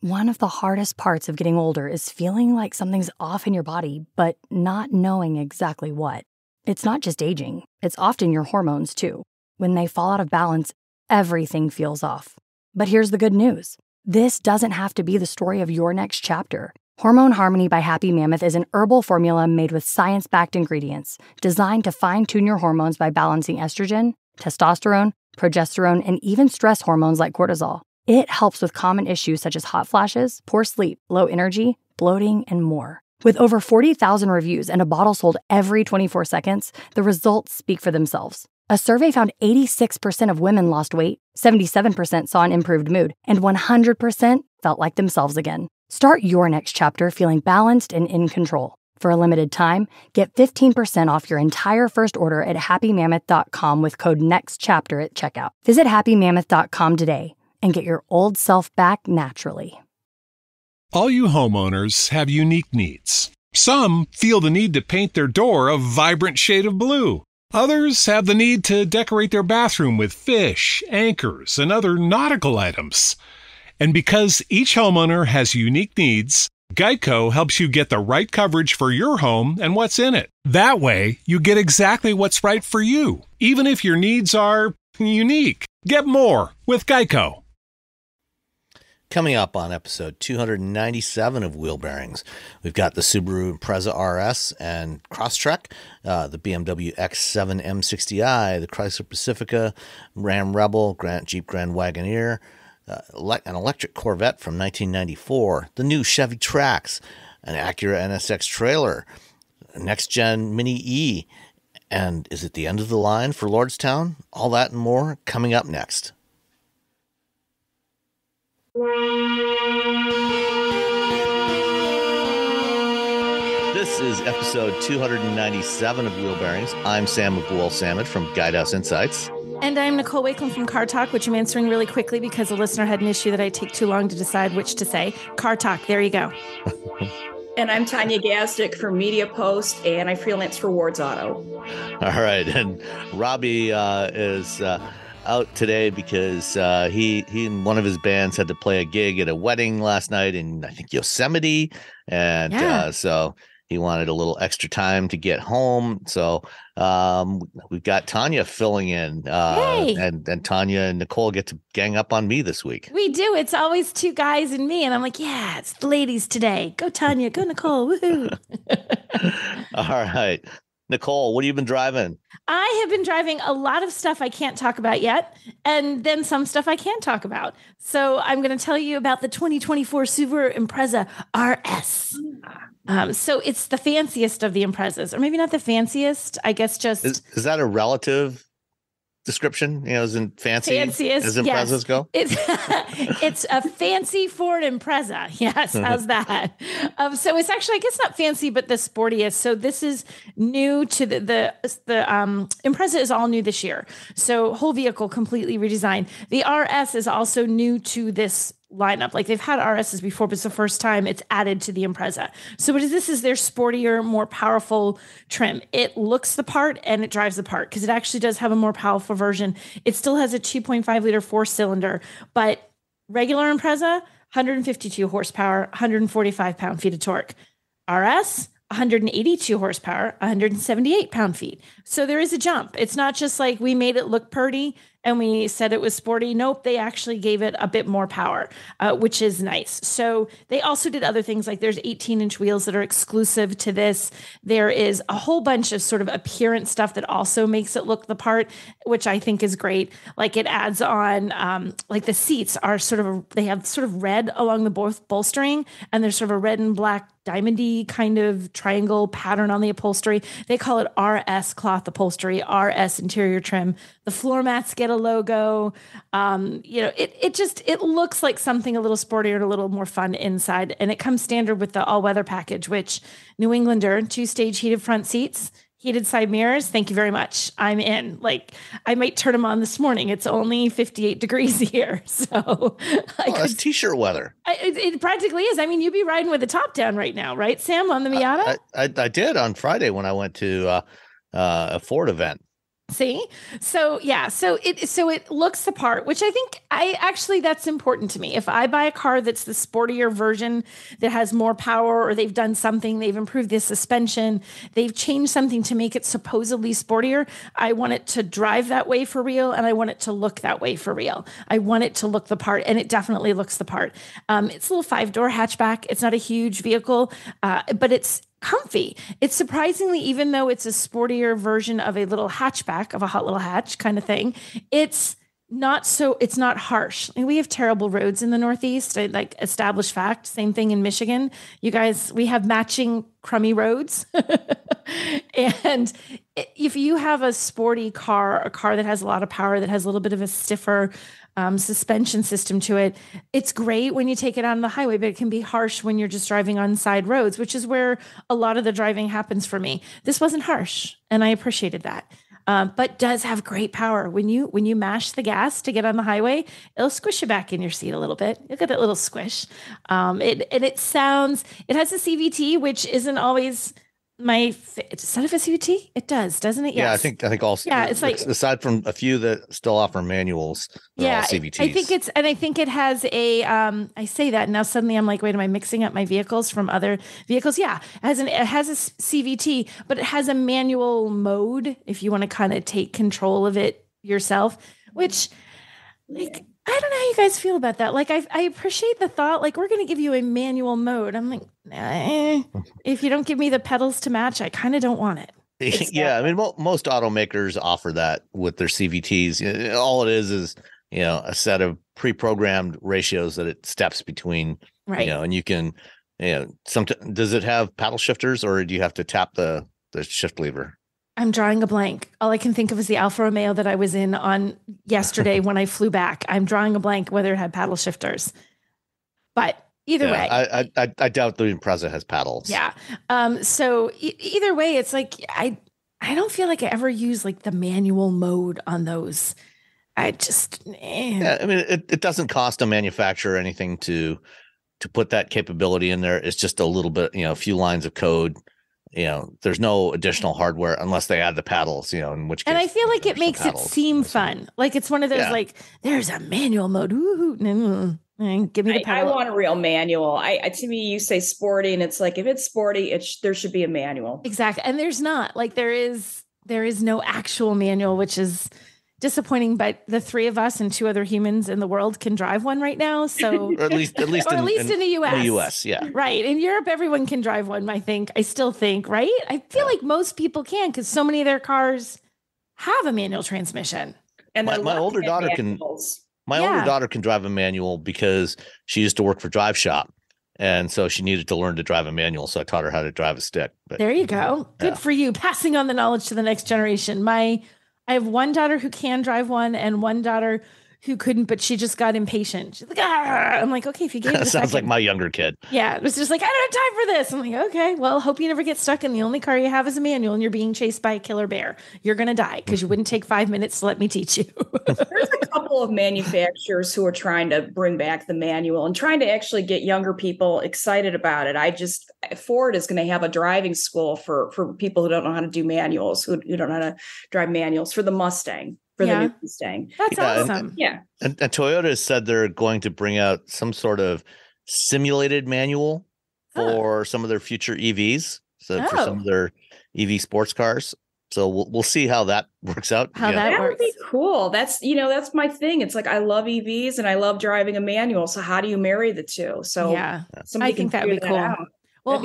One of the hardest parts of getting older is feeling like something's off in your body, but not knowing exactly what. It's not just aging, it's often your hormones too. When they fall out of balance, everything feels off. But here's the good news. This doesn't have to be the story of your next chapter. Hormone Harmony by Happy Mammoth is an herbal formula made with science-backed ingredients designed to fine-tune your hormones by balancing estrogen, testosterone, progesterone, and even stress hormones like cortisol. It helps with common issues such as hot flashes, poor sleep, low energy, bloating, and more. With over 40,000 reviews and a bottle sold every 24 seconds, the results speak for themselves. A survey found 86% of women lost weight, 77% saw an improved mood, and 100% felt like themselves again. Start your next chapter feeling balanced and in control. For a limited time, get 15% off your entire first order at happymammoth.com with code NEXTCHAPTER at checkout. Visit happymammoth.com today and get your old self back naturally. All you homeowners have unique needs. Some feel the need to paint their door a vibrant shade of blue. Others have the need to decorate their bathroom with fish, anchors, and other nautical items. And because each homeowner has unique needs, Geico helps you get the right coverage for your home and what's in it. That way, you get exactly what's right for you, even if your needs are unique. Get more with Geico. Coming up on episode 297 of Wheel Bearings, we've got the Subaru Impreza RS and Crosstrek, the BMW X7 M60i, the Chrysler Pacifica, Ram Rebel, Jeep Grand Wagoneer, an electric Corvette from 1994, the new Chevy Trax, an Acura NSX trailer, a next-gen Mini E, and is it the end of the line for Lordstown? All that and more coming up next. This is episode 297 of Wheel Bearings. I'm Sam Abul-Samad from Guidehouse Insights. And I'm Nicole Wakeland from Car Talk, which I'm answering really quickly because a listener had an issue that I take too long to decide which to say. Car Talk, there you go. And I'm Tanya Gazdik from Media Post, and I freelance for Ward's Auto. All right, and Robbie is out today because he and one of his bands had to play a gig at a wedding last night in, I think, Yosemite, and so he wanted a little extra time to get home. So we've got Tanya filling in, and Tanya and Nicole get to gang up on me this week. We do. It's always two guys and me, and I'm like, yeah, it's the ladies today. Go Tanya, go Nicole, woohoo! All right. Nicole, what have you been driving? I have been driving a lot of stuff I can't talk about yet, and then some stuff I can talk about. So I'm going to tell you about the 2024 Subaru Impreza RS. So it's the fanciest of the Imprezas, or maybe not the fanciest. I guess just is that a relative description? You know, isn't fancy fanciest as Imprezas go? It's a fancy Ford Impreza. Yes, how's that? So it's actually, I guess, not fancy, but the sportiest. So this is new to the Impreza is all new this year. So whole vehicle completely redesigned. The RS is also new to this lineup. Like, they've had RSs before, but it's the first time it's added to the Impreza. So this is their sportier, more powerful trim. It looks the part and it drives the part because it actually does have a more powerful version. It still has a 2.5 liter 4-cylinder, but regular Impreza, 152 horsepower, 145 pound-feet of torque. RS, 182 horsepower, 178 pound-feet. So there is a jump. It's not just like we made it look pretty and we said it was sporty. Nope, they actually gave it a bit more power, which is nice. So they also did other things, like there's 18-inch wheels that are exclusive to this. There is a whole bunch of sort of appearance stuff that also makes it look the part, which I think is great. Like, it adds on, like, the seats are they have sort of red along the bolstering, and there's sort of a red and black diamondy kind of triangle pattern on the upholstery. They call it RS cloth upholstery, RS interior trim. The floor mats get a logo. It looks like something a little sportier and a little more fun inside. And it comes standard with the all-weather package, which New Englander, 2-stage heated front seats, heated side mirrors. Thank you very much. I'm in. Like, I might turn them on this morning. It's only 58 degrees here. So that's t-shirt weather. It practically is. I mean, you'd be riding with the top down right now, right, Sam, on the Miata? I did on Friday when I went to a Ford event. See? So yeah, so it looks the part, which that's important to me. If I buy a car that's the sportier version that has more power, or they've done something, they've improved the suspension, they've changed something to make it supposedly sportier, I want it to drive that way for real, and I want it to look that way for real. I want it to look the part, and it definitely looks the part. It's a little 5-door hatchback. It's not a huge vehicle, but it's comfy. It's surprisingly, even though it's a sportier version of a little hatchback, of a hot little hatch kind of thing, it's not harsh. I mean, we have terrible roads in the Northeast, like established fact. Same thing in Michigan. You guys, we have matching crummy roads. And if you have a sporty car, a car that has a lot of power, that has a little bit of a stiffer suspension system to it, it's great when you take it on the highway, but it can be harsh when you're just driving on side roads, which is where a lot of the driving happens for me. This wasn't harsh, and I appreciated that. But does have great power. When you mash the gas to get on the highway, it'll squish you back in your seat a little bit. Look at that little squish. It has a CVT, which isn't always does that have a CVT? It does, doesn't it? Yes. Yeah, I think also. Yeah, it's like, aside from a few that still offer manuals, they're all CVTs. I think it has a. I say that now suddenly I'm like, wait, am I mixing up my vehicles from other vehicles? Yeah, it has a CVT, but it has a manual mode if you want to kind of take control of it yourself. Which, like, I don't know how you guys feel about that. Like, I appreciate the thought, like, we're going to give you a manual mode. I'm like, if you don't give me the pedals to match, I kind of don't want it. Yeah, I mean, most automakers offer that with their CVTs. All it is a set of pre-programmed ratios that it steps between. Right. And you can, does it have paddle shifters, or do you have to tap the shift lever? I'm drawing a blank. All I can think of is the Alfa Romeo that I was in on yesterday when I flew back. I'm drawing a blank whether it had paddle shifters. But either way. I doubt the Impreza has paddles. Yeah. So either way, it's like I don't feel like I ever use like the manual mode on those. I just Yeah, I mean, it doesn't cost a manufacturer anything to put that capability in there. It's just a little bit, a few lines of code. There's no additional hardware unless they add the paddles, in which case. And I feel like it makes it seem fun. Like it's one of those, like, there's a manual mode. Ooh, give me the paddle. I want a real manual. To me, you say sporty, and it's like, if it's sporty, there should be a manual. Exactly. And there's not. Like there is no actual manual, which is disappointing, but the three of us and two other humans in the world can drive one right now. So or at least in the US. In the US, yeah. Right. In Europe, everyone can drive one, I still think, right? I feel like most people can, because so many of their cars have a manual transmission. And my older daughter can drive a manual because she used to work for Drive Shop. And so she needed to learn to drive a manual. So I taught her how to drive a stick. But there you go. Good for you. Passing on the knowledge to the next generation. I have one daughter who can drive one and one daughter who couldn't, but she just got impatient. She's like, I'm like, okay, if you gave it a sounds like my younger kid. Yeah. It was just like, I don't have time for this. I'm like, okay, well, hope you never get stuck in the only car you have is a manual and you're being chased by a killer bear. You're going to die because you wouldn't take 5 minutes to let me teach you. There's a couple of manufacturers who are trying to bring back the manual and trying to actually get younger people excited about it. Ford is going to have a driving school for people who don't know how to do manuals, who don't know how to drive manuals, for the Mustang. The new Mustang. That's awesome. And Toyota has said they're going to bring out some sort of simulated manual for some of their future EVs. So for some of their EV sports cars. So we'll see how that works out. That would be cool. That's my thing. It's like, I love EVs and I love driving a manual. So how do you marry the two? So I think that would be cool. Well,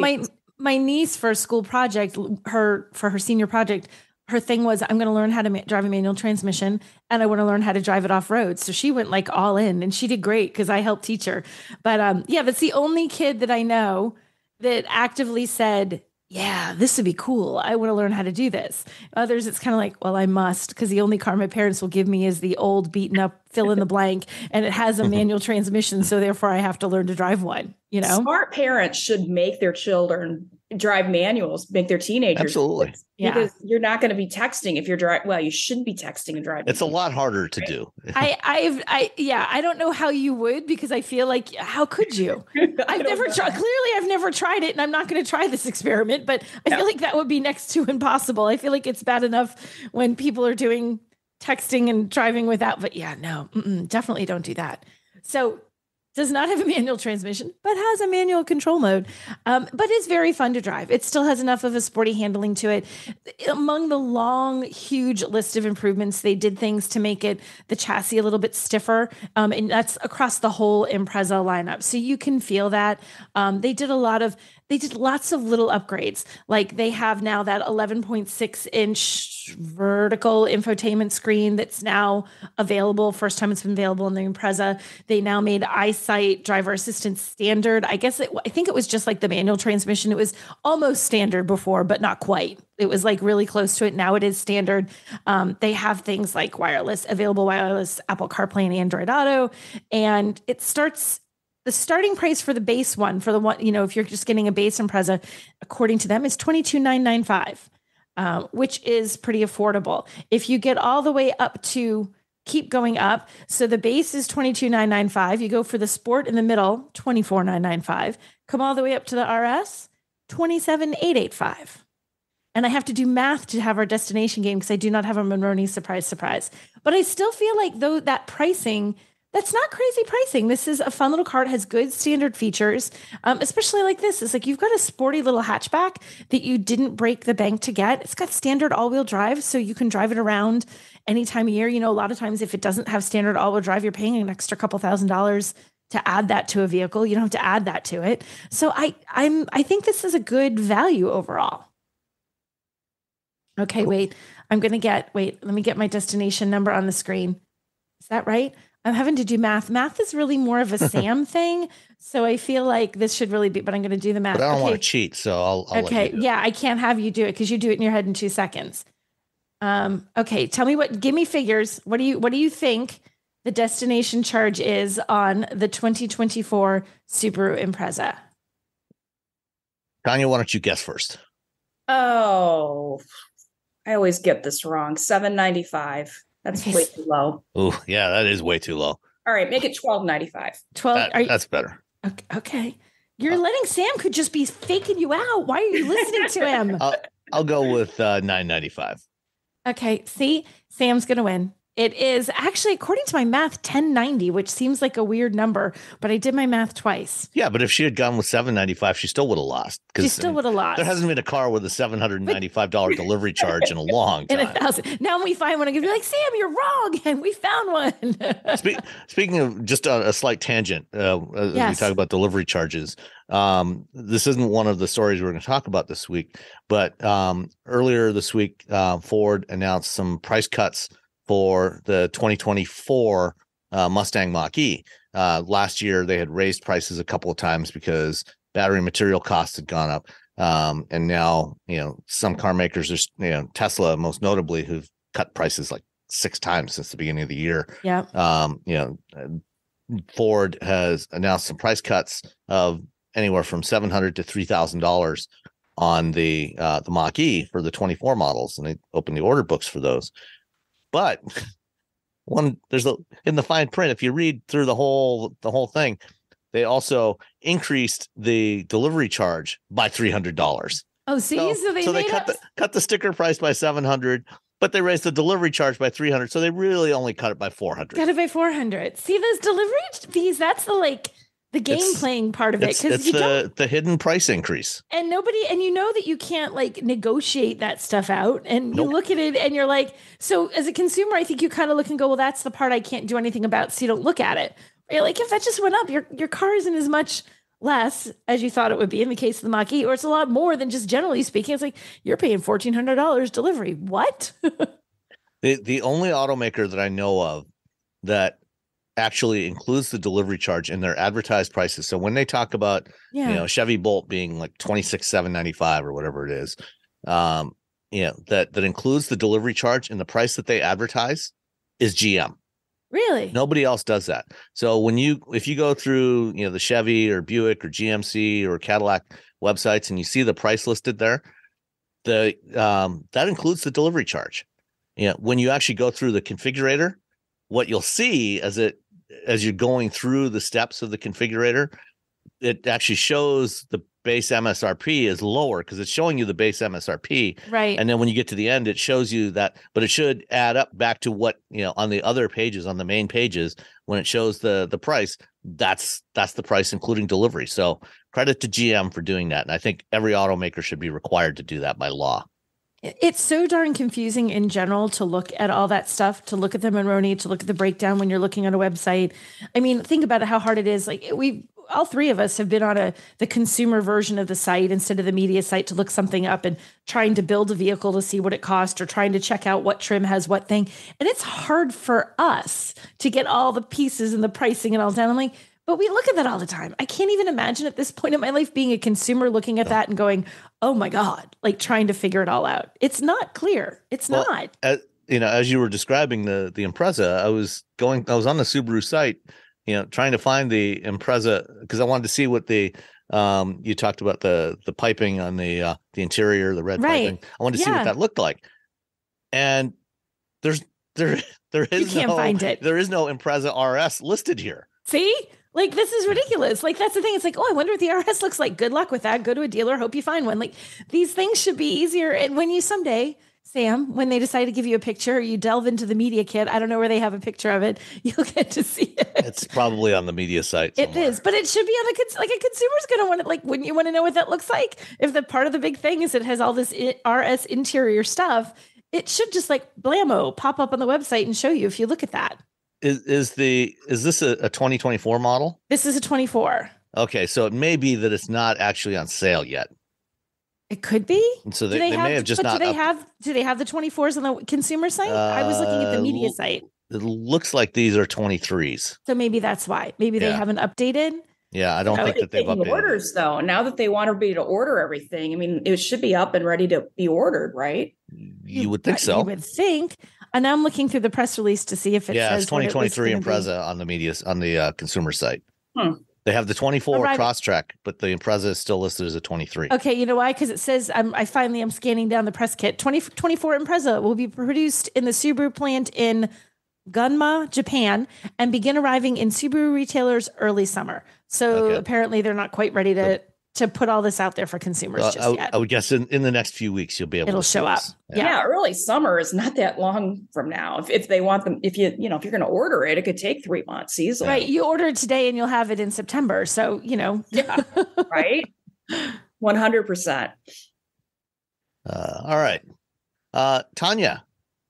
my niece, for a school project, for her senior project, her thing was, I'm going to learn how to drive a manual transmission, and I want to learn how to drive it off road. So she went like all in, and she did great because I helped teach her. But that's the only kid that I know that actively said, yeah, this would be cool. I want to learn how to do this. Others, it's kind of like, well, I must, because the only car my parents will give me is the old beaten up fill in the blank, and it has a manual transmission. So therefore I have to learn to drive one, Smart parents should make their children drive manuals, make their teenagers. Absolutely. Because you're not going to be texting if you're driving. Well, you shouldn't be texting and driving. It's a lot harder to do. I don't know how you would, because I feel like, how could you? I've never tried it, and I'm not going to try this experiment, but I feel like that would be next to impossible. I feel like it's bad enough when people are doing texting and driving without, but definitely don't do that. So does not have a manual transmission, but has a manual control mode, but is very fun to drive. It still has enough of a sporty handling to it. Among the long, huge list of improvements, they did things to make the chassis a little bit stiffer, and that's across the whole Impreza lineup. So you can feel that. They did lots of little upgrades. Like they have now that 11.6-inch vertical infotainment screen that's now available. First time it's been available in the Impreza. They now made EyeSight driver assistance standard. I think it was just like the manual transmission. It was almost standard before, but not quite. It was like really close to it. Now it is standard. They have things like available wireless Apple CarPlay and Android Auto. And the starting price for the base one, for the one, if you're just getting a base Impreza, according to them, is $22,995, which is pretty affordable. If you get all the way up to keep going up, so the base is $22,995. You go for the Sport in the middle, $24,995. Come all the way up to the RS, $27,885. And I have to do math to have our destination game because I do not have a Monroney surprise. But I still feel like though that pricing, that's not crazy pricing. This is a fun little car. It has good standard features, especially like this. It's like you've got a sporty little hatchback that you didn't break the bank to get. It's got standard all-wheel drive, so you can drive it around any time of year. A lot of times if it doesn't have standard all-wheel drive, you're paying an extra couple $1,000s to add that to a vehicle. You don't have to add that to it. So I think this is a good value overall. Okay, wait. Let me get my destination number on the screen. Is that right? I'm having to do math. Math is really more of a Sam thing. So I feel like this should really be, but I'm going to do the math. But I don't want to cheat. So I'll let you do it. Yeah, I can't have you do it because you do it in your head in 2 seconds. Okay. Tell me give me figures. What do you think the destination charge is on the 2024 Subaru Impreza? Tanya, why don't you guess first? Oh, I always get this wrong. $795. That's way too low. Oh, yeah, that is way too low. All right, make it $12.95. That's better. Okay. You're letting Sam could just be faking you out. Why are you listening to him? I'll go with $9.95. Okay. See, Sam's going to win. It is actually, according to my math, $10.90, which seems like a weird number, but I did my math twice. Yeah, but if she had gone with $7.95, she still would have lost. She still would have lost. There hasn't been a car with a $795 delivery charge in a long time. In 1,000. Now we find one, I'm going to be like, Sam, you're wrong, and we found one. Speaking of just a slight tangent, as we talk about delivery charges, this isn't one of the stories we're going to talk about this week, but earlier this week, Ford announced some price cuts for the 2024 Mustang Mach-E. Last year, they had raised prices a couple of times because battery material costs had gone up. And now, some car makers, Tesla most notably, who've cut prices like 6 times since the beginning of the year. Yeah. Ford has announced some price cuts of anywhere from $700 to $3,000 on the Mach-E for the 24 models, and they opened the order books for those. But in the fine print, if you read through the whole thing, they also increased the delivery charge by $300. Oh, see, so they cut the sticker price by $700, but they raised the delivery charge by $300. So they really only cut it by $400. Cut it by $400. See, those delivery fees, that's the game playing part of it, because it's the hidden price increase, and you know that you can't like negotiate that stuff out, and you look at it and you're like, so as a consumer, I think you kind of look and go, well, that's the part I can't do anything about, so you don't look at it. You're like, if that just went up, your car isn't as much less as you thought it would be in the case of the Mach-E, or it's a lot more than just generally speaking. It's like you're paying $1,400 delivery. What? the only automaker that I know of that actually includes the delivery charge in their advertised prices. So when they talk about, Chevy Bolt being like $26,795 or whatever it is, that includes the delivery charge in the price that they advertise is GM. Really? Nobody else does that. So if you go through, the Chevy or Buick or GMC or Cadillac websites and you see the price listed there, that includes the delivery charge. When you actually go through the configurator, what you'll see as you're going through the steps of the configurator, it actually shows the base MSRP is lower because it's showing you the base MSRP. Right. And then when you get to the end, it shows you that, but it should add up back to what, on the other pages, on the main pages, when it shows the price, that's the price, including delivery. So credit to GM for doing that. And I think every automaker should be required to do that by law. It's so darn confusing in general to look at all that stuff, to look at the Monroney, to look at the breakdown when you're looking on a website. I mean, think about it, how hard it is. Like all three of us have been on the consumer version of the site instead of the media site to look something up and trying to build a vehicle to see what it costs or trying to check out what trim has what thing. And it's hard for us to get all the pieces and the pricing and all down. I'm like, but we look at that all the time. I can't even imagine at this point in my life being a consumer looking at that and going, oh my God, like trying to figure it all out. It's not clear. It's not. As you were describing the Impreza, I was on the Subaru site, trying to find the Impreza because I wanted to see what you talked about the piping on the interior, the red piping. I wanted to see what that looked like. And there is you can't find it. There is no Impreza RS listed here. See? Like, this is ridiculous. Like, that's the thing. It's like, oh, I wonder what the RS looks like. Good luck with that. Go to a dealer. Hope you find one. Like, these things should be easier. And when you someday, Sam, when they decide to give you a picture, you delve into the media kit. I don't know where they have a picture of it. You'll get to see it. It's probably on the media site somewhere. It is, but it should be on a consumer's going to want it. Like, wouldn't you want to know what that looks like? If the part of the big thing is it has all this RS interior stuff, it should just like blammo pop up on the website and show you if you look at that. Is this a 2024 model? This is a 24. Okay, so it may be that it's not actually on sale yet. It could be. And so they may have just not. Do they have the 24s on the consumer site? I was looking at the media site. It looks like these are 23s. So maybe that's why. Maybe they haven't updated. Yeah, I don't think that they've updated orders though. Now that they want everybody to order everything, I mean, it should be up and ready to be ordered, right? You would think so. You would think. And now I'm looking through the press release to see if it says it's 2023 Impreza on the consumer site. They have the 24 Crosstrek, but the Impreza is still listed as a 23. Okay, you know why? Because it says I'm scanning down the press kit. 24 Impreza will be produced in the Subaru plant in Gunma, Japan, and begin arriving in Subaru retailers early summer. So apparently they're not quite ready to put all this out there for consumers just yet. I would guess in the next few weeks you'll be able. It'll show up. Yeah, early summer is not that long from now. If they want them, if you're going to order it, it could take 3 months easily. Right, you order it today and you'll have it in September. So yeah, right, 100%. All right, Tanya,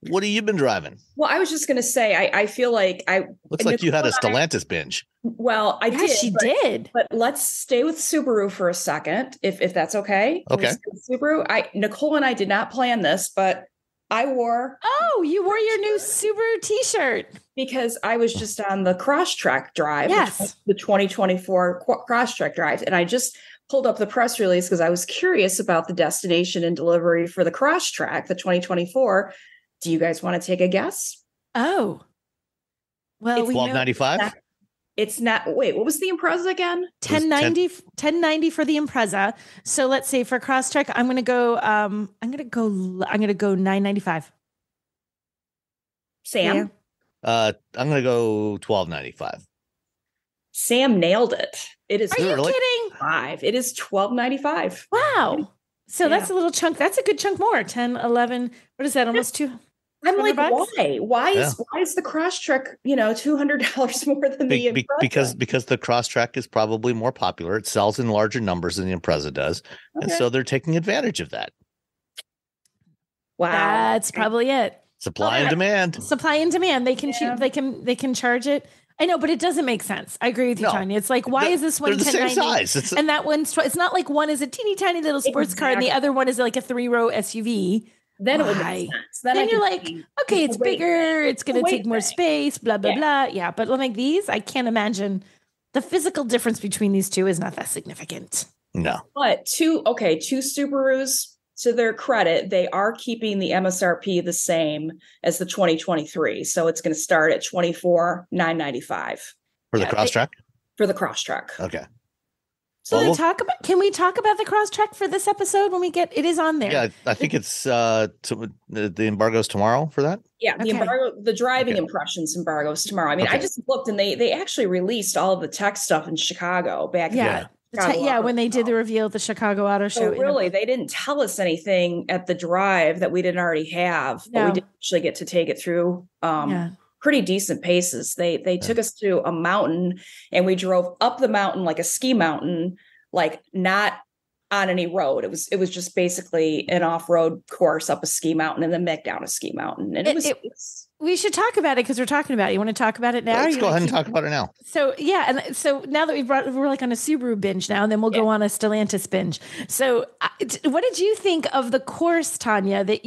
what have you been driving? Well, I was just going to say, I feel like looks like you had a Stellantis binge. Well, I did. She did. But let's stay with Subaru for a second, if that's okay. Okay. Subaru. Nicole and I did not plan this, but I wore. Oh, you wore your new Subaru T-shirt because I was just on the Crosstrek drive. Yes, the 2024 Crosstrek drive, and I just pulled up the press release because I was curious about the destination and delivery for the Crosstrek, the 2024. Do you guys want to take a guess? Oh, well, it's $12.95. It's not. Wait, what was the Impreza again? $10.90 for the Impreza. So let's say for Crosstrek, I'm going to go $9.95. Sam, I'm going to go $12.95. Sam nailed it. It is. Are you kidding? $5. It is $12.95. Wow. So that's a little chunk. That's a good chunk more. 10, 11. What is that? Almost $200. I'm like, why? Why is the Crosstrek, $200 more than the Impreza? Because the Crosstrek is probably more popular. It sells in larger numbers than the Impreza does, and so they're taking advantage of that. Wow, that's probably it. Supply and demand. Supply and demand. They can they can charge it. I know, but it doesn't make sense. I agree with you, Tanya. It's like, why is this one $10.90 and that one's? It's not like one is a teeny tiny little sports car and the other one is like a 3-row SUV. Then it would make sense. Then you're like, okay, it's bigger. It's going to take more space, blah, blah, blah. Yeah. But like these, I can't imagine the physical difference between these two is not that significant. No. But two Subarus, to their credit, they are keeping the MSRP the same as the 2023. So it's going to start at $24,995 for the Crosstrek. For the Crosstrek. Okay. So can we talk about the Crosstrek for this episode when we get it is on there? Yeah, I think it's the embargo's tomorrow for that. Yeah, the driving impressions embargoes tomorrow. I mean, I just looked and they actually released all of the tech stuff in Chicago back when they did the reveal at the Chicago Auto Show. So really, they didn't tell us anything at the drive that we didn't already have, but we did actually get to take it through pretty decent paces. They took us to a mountain and we drove up the mountain like a ski mountain, like not on any road. It was just basically an off-road course up a ski mountain and then back down a ski mountain. And we should talk about it because we're talking about it. You want to talk about it now? Let's go ahead and talk about it now. So and so now that we're like on a Subaru binge now, and then we'll go on a Stellantis binge. So what did you think of the course, Tanya, that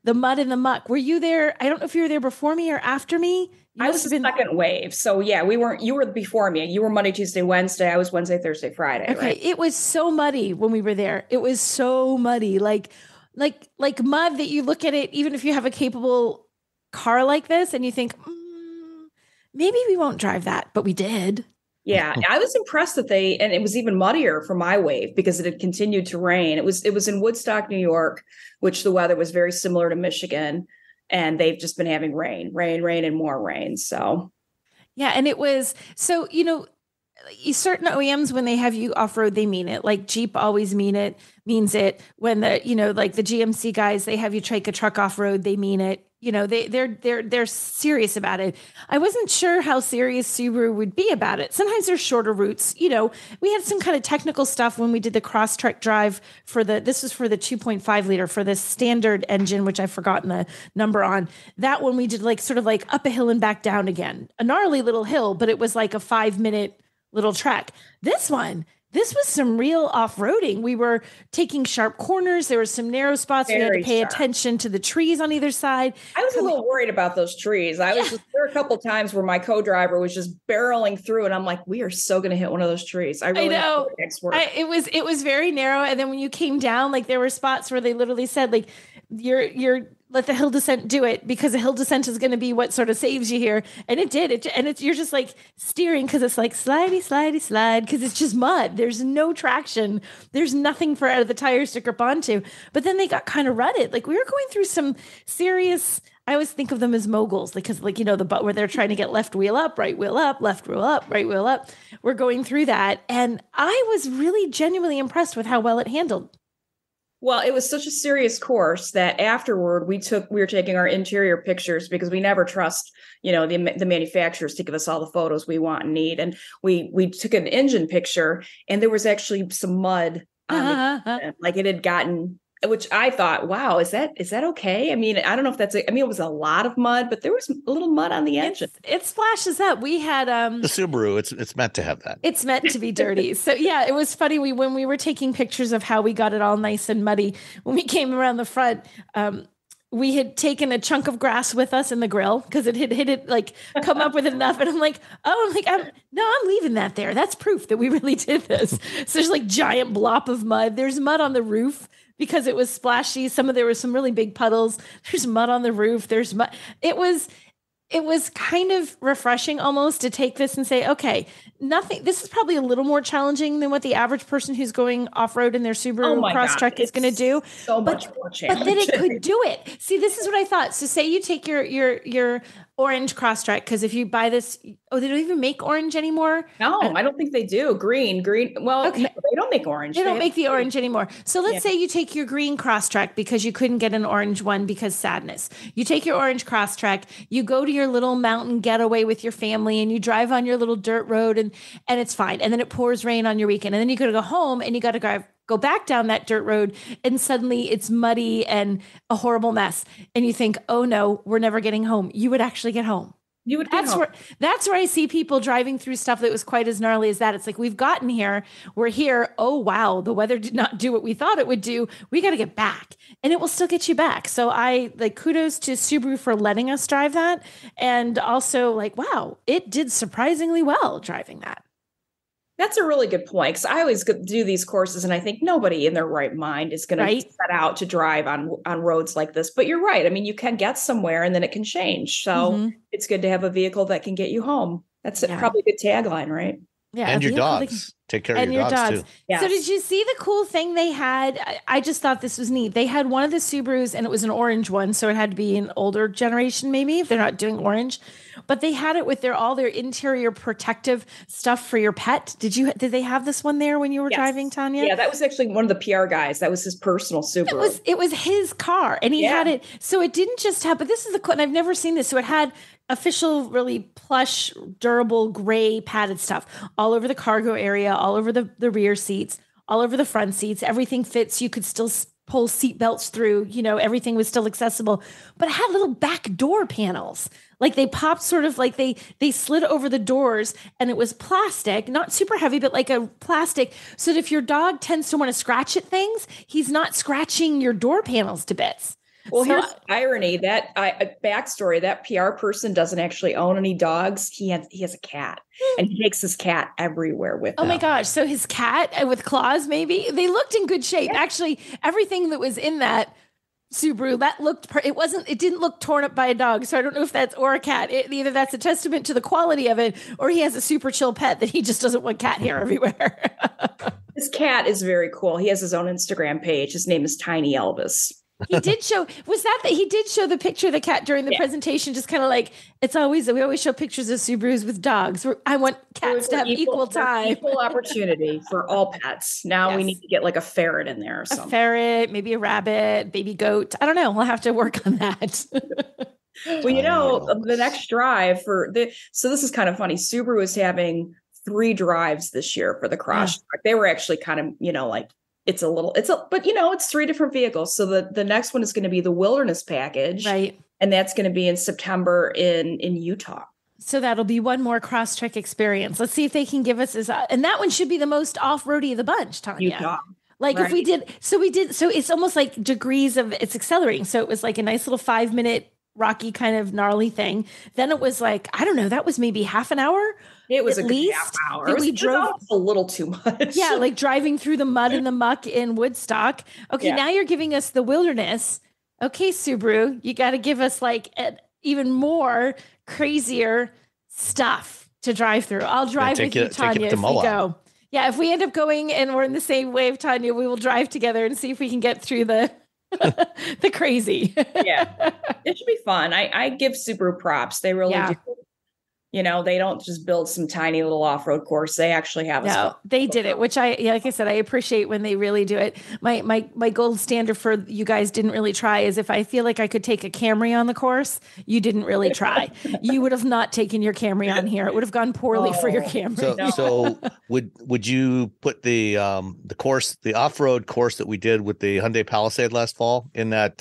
the mud and the muck? Were you there? I don't know if you were there before me or after me. I was the second wave. So you were before me. You were Monday, Tuesday, Wednesday. I was Wednesday, Thursday, Friday. Okay. Right? It was so muddy when we were there. It was so muddy, like mud that you look at it, even if you have a capable car like this and you think, maybe we won't drive that, but we did. Yeah. I was impressed that and it was even muddier for my wave because it had continued to rain. It was in Woodstock, New York, which the weather was very similar to Michigan. And they've just been having rain, and more rain. So, yeah. And it was, so, certain OEMs, when they have you off-road, they mean it. Like Jeep always means it. When like the GMC guys, they have you take a truck off-road, they mean it. They're serious about it. I wasn't sure how serious Subaru would be about it. Sometimes there's shorter routes. We had some kind of technical stuff when we did the Crosstrek drive this was for the 2.5 liter for the standard engine, which I've forgotten the number on. That one we did sort of up a hill and back down again. A gnarly little hill, but it was like a 5-minute little trek. This was some real off-roading. We were taking sharp corners. There were some narrow spots. We had to pay attention to the trees on either side. I was a little worried about those trees. There were a couple of times where my co-driver was just barreling through and I'm like, we are so going to hit one of those trees. I know. It was very narrow. And then when you came down, there were spots where they literally said, you're let the hill descent do it, because the hill descent is going to be what sort of saves you here. And it did. You're just steering because it's slidey, slidey, slide, because it's just mud. There's no traction. There's nothing for the tires to grip onto. But then they got kind of rutted. We were going through some serious, I always think of them as moguls, because the butt where they're trying to get left wheel up, right wheel up, left wheel up, right wheel up. We're going through that. And I was really genuinely impressed with how well it handled. Well, it was such a serious course that afterward we were taking our interior pictures because we never trust, the manufacturers to give us all the photos we want and need. And we took an engine picture and there was actually some mud on it had gotten, which I thought, wow, is that okay? I mean, I don't know if it was a lot of mud, but there was a little mud on the engine. It splashes up. We had the Subaru. It's meant to have that. It's meant to be dirty. So yeah, it was funny. When we were taking pictures of how we got it all nice and muddy, when we came around the front, we had taken a chunk of grass with us in the grill because it had hit it, come up with enough. And I'm like, I'm leaving that there. That's proof that we really did this. So there's giant blop of mud. There's mud on the roof because it was splashy. There were some really big puddles. There's mud on the roof. There's mud. It was kind of refreshing almost to take this and say, okay, this is probably a little more challenging than what the average person who's going off-road in their Subaru Crosstrek is going to do. So much more challenging. But then it could do it. See, this is what I thought. So say you take your orange Crosstrek, because if you buy this, they don't even make orange anymore? No, I don't think they do. Green. Well, okay. They don't make orange. They don't make the orange anymore. So let's say you take your green Crosstrek because you couldn't get an orange one because sadness. You take your orange Crosstrek, you go to your little mountain getaway with your family and you drive on your little dirt road and it's fine. And then it pours rain on your weekend. And then you got to go home and you got to go back down that dirt road and suddenly it's muddy and a horrible mess. And you think, oh no, we're never getting home. You would actually get home. That's where I see people driving through stuff that was quite as gnarly as that. It's we've gotten here. We're here. Oh, wow. The weather did not do what we thought it would do. We got to get back and it will still get you back. So kudos to Subaru for letting us drive that. And also wow, it did surprisingly well driving that. That's a really good point, because I always do these courses and I think nobody in their right mind is going to set out to drive on roads like this. But you're right. I mean, you can get somewhere and then it can change. So it's good to have a vehicle that can get you home. That's probably a good tagline, right? Yeah, and your dogs. Take care of your dogs too. Yes. So did you see the cool thing they had? I just thought this was neat. They had one of the Subarus, and it was an orange one, so it had to be an older generation maybe if they're not doing orange. But they had it with all their interior protective stuff for your pet. Did they have this one there when you were driving, Tanya? Yeah, that was actually one of the PR guys. That was his personal Subaru. It was his car, and he had it. So it didn't just have, but this is the cool, and I've never seen this. So it had official, really plush, durable, gray padded stuff all over the cargo area, all over the rear seats, all over the front seats. Everything fits. You could still pull seat belts through, everything was still accessible, but it had little back door panels. Like they popped sort of like they slid over the doors, and it was plastic, not super heavy, but like a plastic. So that if your dog tends to want to scratch at things, he's not scratching your door panels to bits. Well, here's the irony. That backstory, that PR person doesn't actually own any dogs. He has a cat, and he takes his cat everywhere with him. Oh my gosh. So his cat with claws, maybe they looked in good shape. Yeah. Actually, everything that was in that Subaru, it didn't look torn up by a dog. So I don't know if that's or a cat. Either that's a testament to the quality of it, or he has a super chill pet that he just doesn't want cat hair everywhere. His cat is very cool. He has his own Instagram page. His name is Tiny Elvis. He did show, he did show the picture of the cat during the presentation, just kind of like, we always show pictures of Subarus with dogs. I want cats to have equal time. Equal opportunity for all pets. Now we need to get like a ferret in there or something. A ferret, maybe a rabbit, baby goat. I don't know. We'll have to work on that. Well, the next drive so this is kind of funny. Subaru is having 3 drives this year for the Crosstrek. They were actually kind of, but it's 3 different vehicles. So the next one is going to be the Wilderness Package. Right. And that's going to be in September in Utah. So that'll be one more Crosstrek experience. Let's see if they can give us and that one should be the most off-roady of the bunch, Tanya. Utah. Like if we did, so it's almost like degrees of it's accelerating. So it was like a nice little 5-minute rocky kind of gnarly thing. Then it was like, I don't know, that was maybe half an hour. It was at least half hour. We drove a little too much. Yeah, like driving through the mud and the muck in Woodstock. Okay, now you're giving us the wilderness. Okay, Subaru, you got to give us like even more crazier stuff to drive through. I'll drive with you, Tanya, if we go. Yeah, if we end up going and we're in the same wave, Tanya, we will drive together and see if we can get through the crazy. Yeah, it should be fun. I give Subaru props. They really do. They don't just build some tiny little off-road course. They actually have they did it, which like I said, I appreciate when they really do it. My gold standard for you guys didn't really try is if I feel like I could take a Camry on the course, you didn't really try. You would have not taken your Camry on here. It would have gone poorly for your Camry. So would you put the course, the off-road course that we did with the Hyundai Palisade last fall in that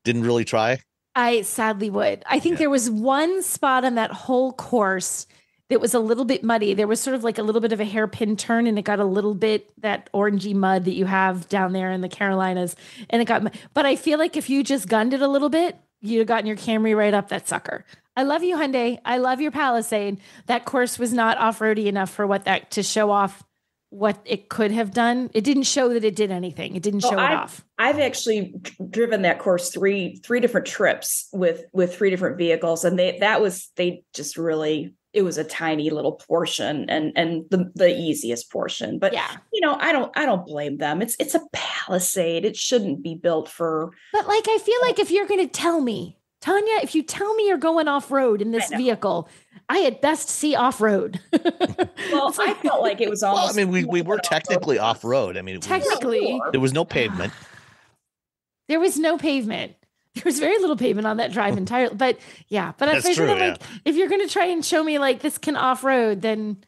didn't really try? I sadly would. I think there was one spot on that whole course that was a little bit muddy. There was sort of like a little bit of a hairpin turn, and it got a little bit that orangey mud that you have down there in the Carolinas. And it got, but I feel like if you just gunned it a little bit, you'd have gotten your Camry right up that sucker. I love you, Hyundai. I love your Palisade. That course was not off-roady enough for to show off what it could have done. It didn't show that it did anything. It didn't show it off. I've actually driven that course three different trips with 3 different vehicles, and it was a tiny little portion and the easiest portion. But I don't blame them. It's a Palisade. It shouldn't be built for. But like I feel like if you're going to tell me, Tanya, if you tell me you're going off road in this vehicle, I had best see off-road. Well, I felt like it was almost. Well, I mean, we were technically off-road. I mean, technically, there was no pavement. There was no pavement. There was very little pavement on that drive entirely. But That's true, if you're going to try and show me like this can off-road, then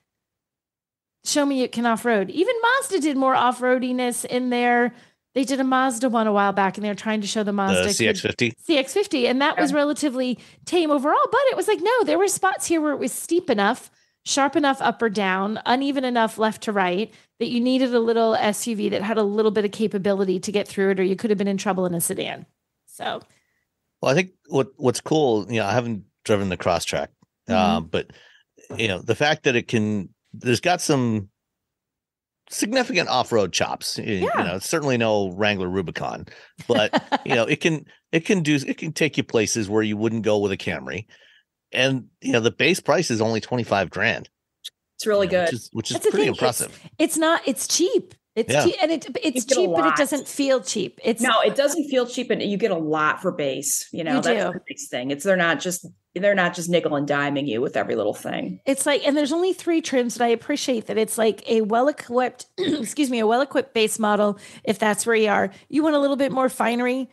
show me it can off-road. Even Mazda did more off-roadiness in there. They did a Mazda one a while back, and they were trying to show the Mazda CX-50, and that was relatively tame overall. But it was like, no, there were spots here where it was steep enough, sharp enough up or down, uneven enough left to right that you needed a little SUV that had a little bit of capability to get through it, or you could have been in trouble in a sedan. So, well, I think what's cool, I haven't driven the Crosstrek, but the fact that there's got some significant off-road chops. You know, it's certainly no Wrangler Rubicon, but you know, it can take you places where you wouldn't go with a Camry. And you know, the base price is only $25,000. It's really good, which is pretty impressive. It's cheap. It's cheap, and it's cheap, but it doesn't feel cheap. No, it doesn't feel cheap, and you get a lot for base. You know, that's the biggest thing. They're not just nickel and diming you with every little thing. It's like, and there's only 3 trims, but I appreciate that it's like a well-equipped, a well-equipped base model. If that's where you are, you want a little bit more finery,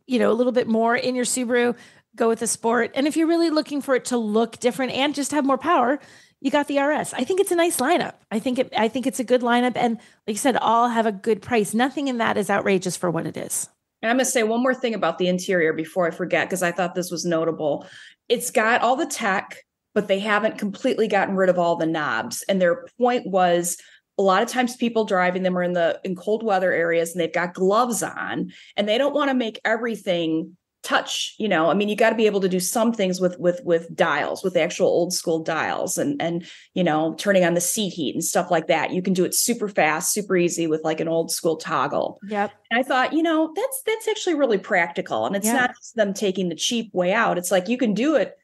you know, a little bit more in your Subaru, go with the Sport. And if you're really looking for it to look different and just have more power, you got the RS. I think it's a nice lineup. I think it's a good lineup. And like you said, all have a good price. Nothing in that is outrageous for what it is. And I'm going to say one more thing about the interior before I forget, because I thought this was notable. It's got all the tech, but they haven't completely gotten rid of all the knobs. And their point was, a lot of times people driving them are in cold weather areas and they've got gloves on and they don't want to make everything touch, you know. I mean, you got to be able to do some things with dials, with the actual old school dials and you know, turning on the seat heat and stuff like that. You can do it super fast, super easy with like an old school toggle. Yep. And I thought, you know, that's actually really practical. And it's not just them taking the cheap way out. It's like you can do it.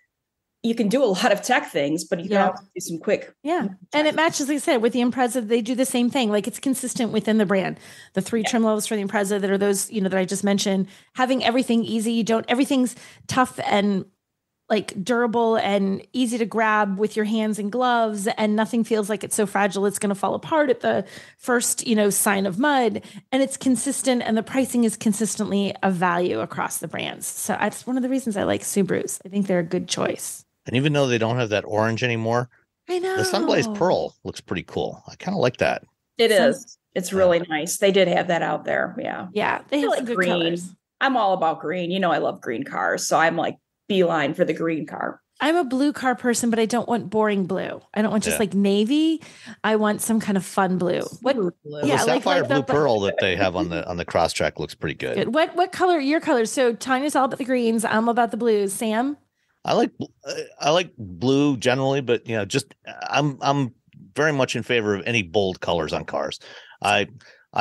You can do a lot of tech things, but you can also do some quick. Yeah. And it matches, like I said, with the Impreza, they do the same thing. Like it's consistent within the brand. The 3 trim levels for the Impreza that are those, you know, that I just mentioned, having everything easy. Everything's tough and like durable and easy to grab with your hands and gloves, and nothing feels like it's so fragile it's going to fall apart at the first, you know, sign of mud. And it's consistent, and the pricing is consistently a value across the brands. So that's one of the reasons I like Subarus. I think they're a good choice. And even though they don't have that orange anymore, I know the Sunblaze Pearl looks pretty cool. I kind of like that. It is. It's really nice. They did have that out there. Yeah. Yeah. They have like good green colors. I'm all about green. You know, I love green cars. So I'm like beeline for the green car. I'm a blue car person, but I don't want boring blue. I don't want just like navy. I want some kind of fun blue. What? Blue. Yeah, the sapphire blue pearl that they have on the Crosstrek looks pretty good. What color are your colors? So Tanya's all about the greens. I'm about the blues. Sam? I like blue generally, but you know, just I'm very much in favor of any bold colors on cars. I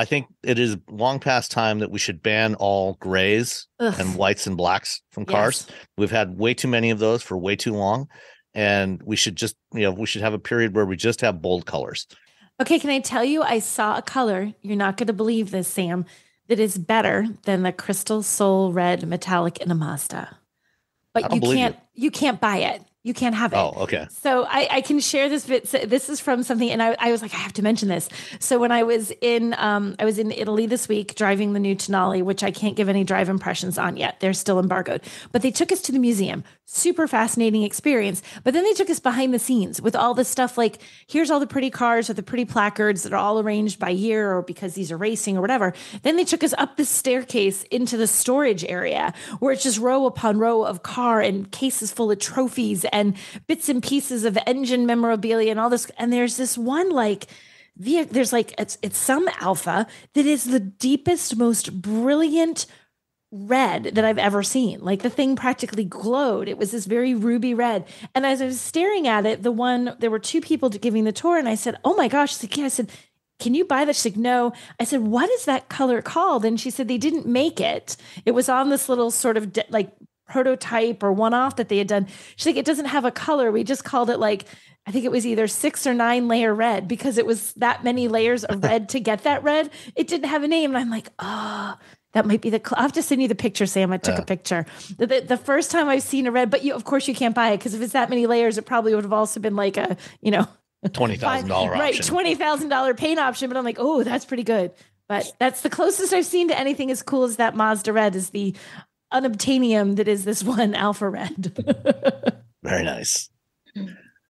think it is long past time that we should ban all grays and whites and blacks from cars. Yes. We've had way too many of those for way too long, and we should just, you know, we should have a period where we just have bold colors. Okay, can I tell you, I saw a color, you're not going to believe this, Sam, that is better than the Crystal Soul Red Metallic in a Mazda. But you can't buy it. You can't have it. Oh, okay. So I can share this bit. So this is from something, and I was like, I have to mention this. So when I was in Italy this week driving the new Tonale, which I can't give any drive impressions on yet. They're still embargoed. But they took us to the museum. Super fascinating experience. But then they took us behind the scenes with all this stuff like, here's all the pretty cars with the pretty placards that are all arranged by year or because these are racing or whatever. Then they took us up this staircase into the storage area where it's just row upon row of car and cases full of trophies and bits and pieces of engine memorabilia and all this. And there's this one there's like, it's some Alpha that is the deepest, most brilliant red that I've ever seen. Like the thing practically glowed. It was this very ruby red. And as I was staring at it, there were 2 people giving the tour, and I said, oh my gosh. I said, can you buy that? She's like, no. I said, what is that color called? And she said, they didn't make it. It was on this little sort of prototype or one-off that they had done. She's like, it doesn't have a color. We just called it I think it was either 6 or 9 layer red because it was that many layers of red to get that red. It didn't have a name. And I'm like, that might be I'll have to send you the picture, Sam. I took a picture. The first time I've seen a red, but of course you can't buy it because if it's that many layers, it probably would have also been like a, you know, $20,000 option. Right, $20,000 paint option. But I'm like, oh, that's pretty good. But that's the closest I've seen to anything as cool as that Mazda red is the unobtainium that is this one Alpha red. Very nice.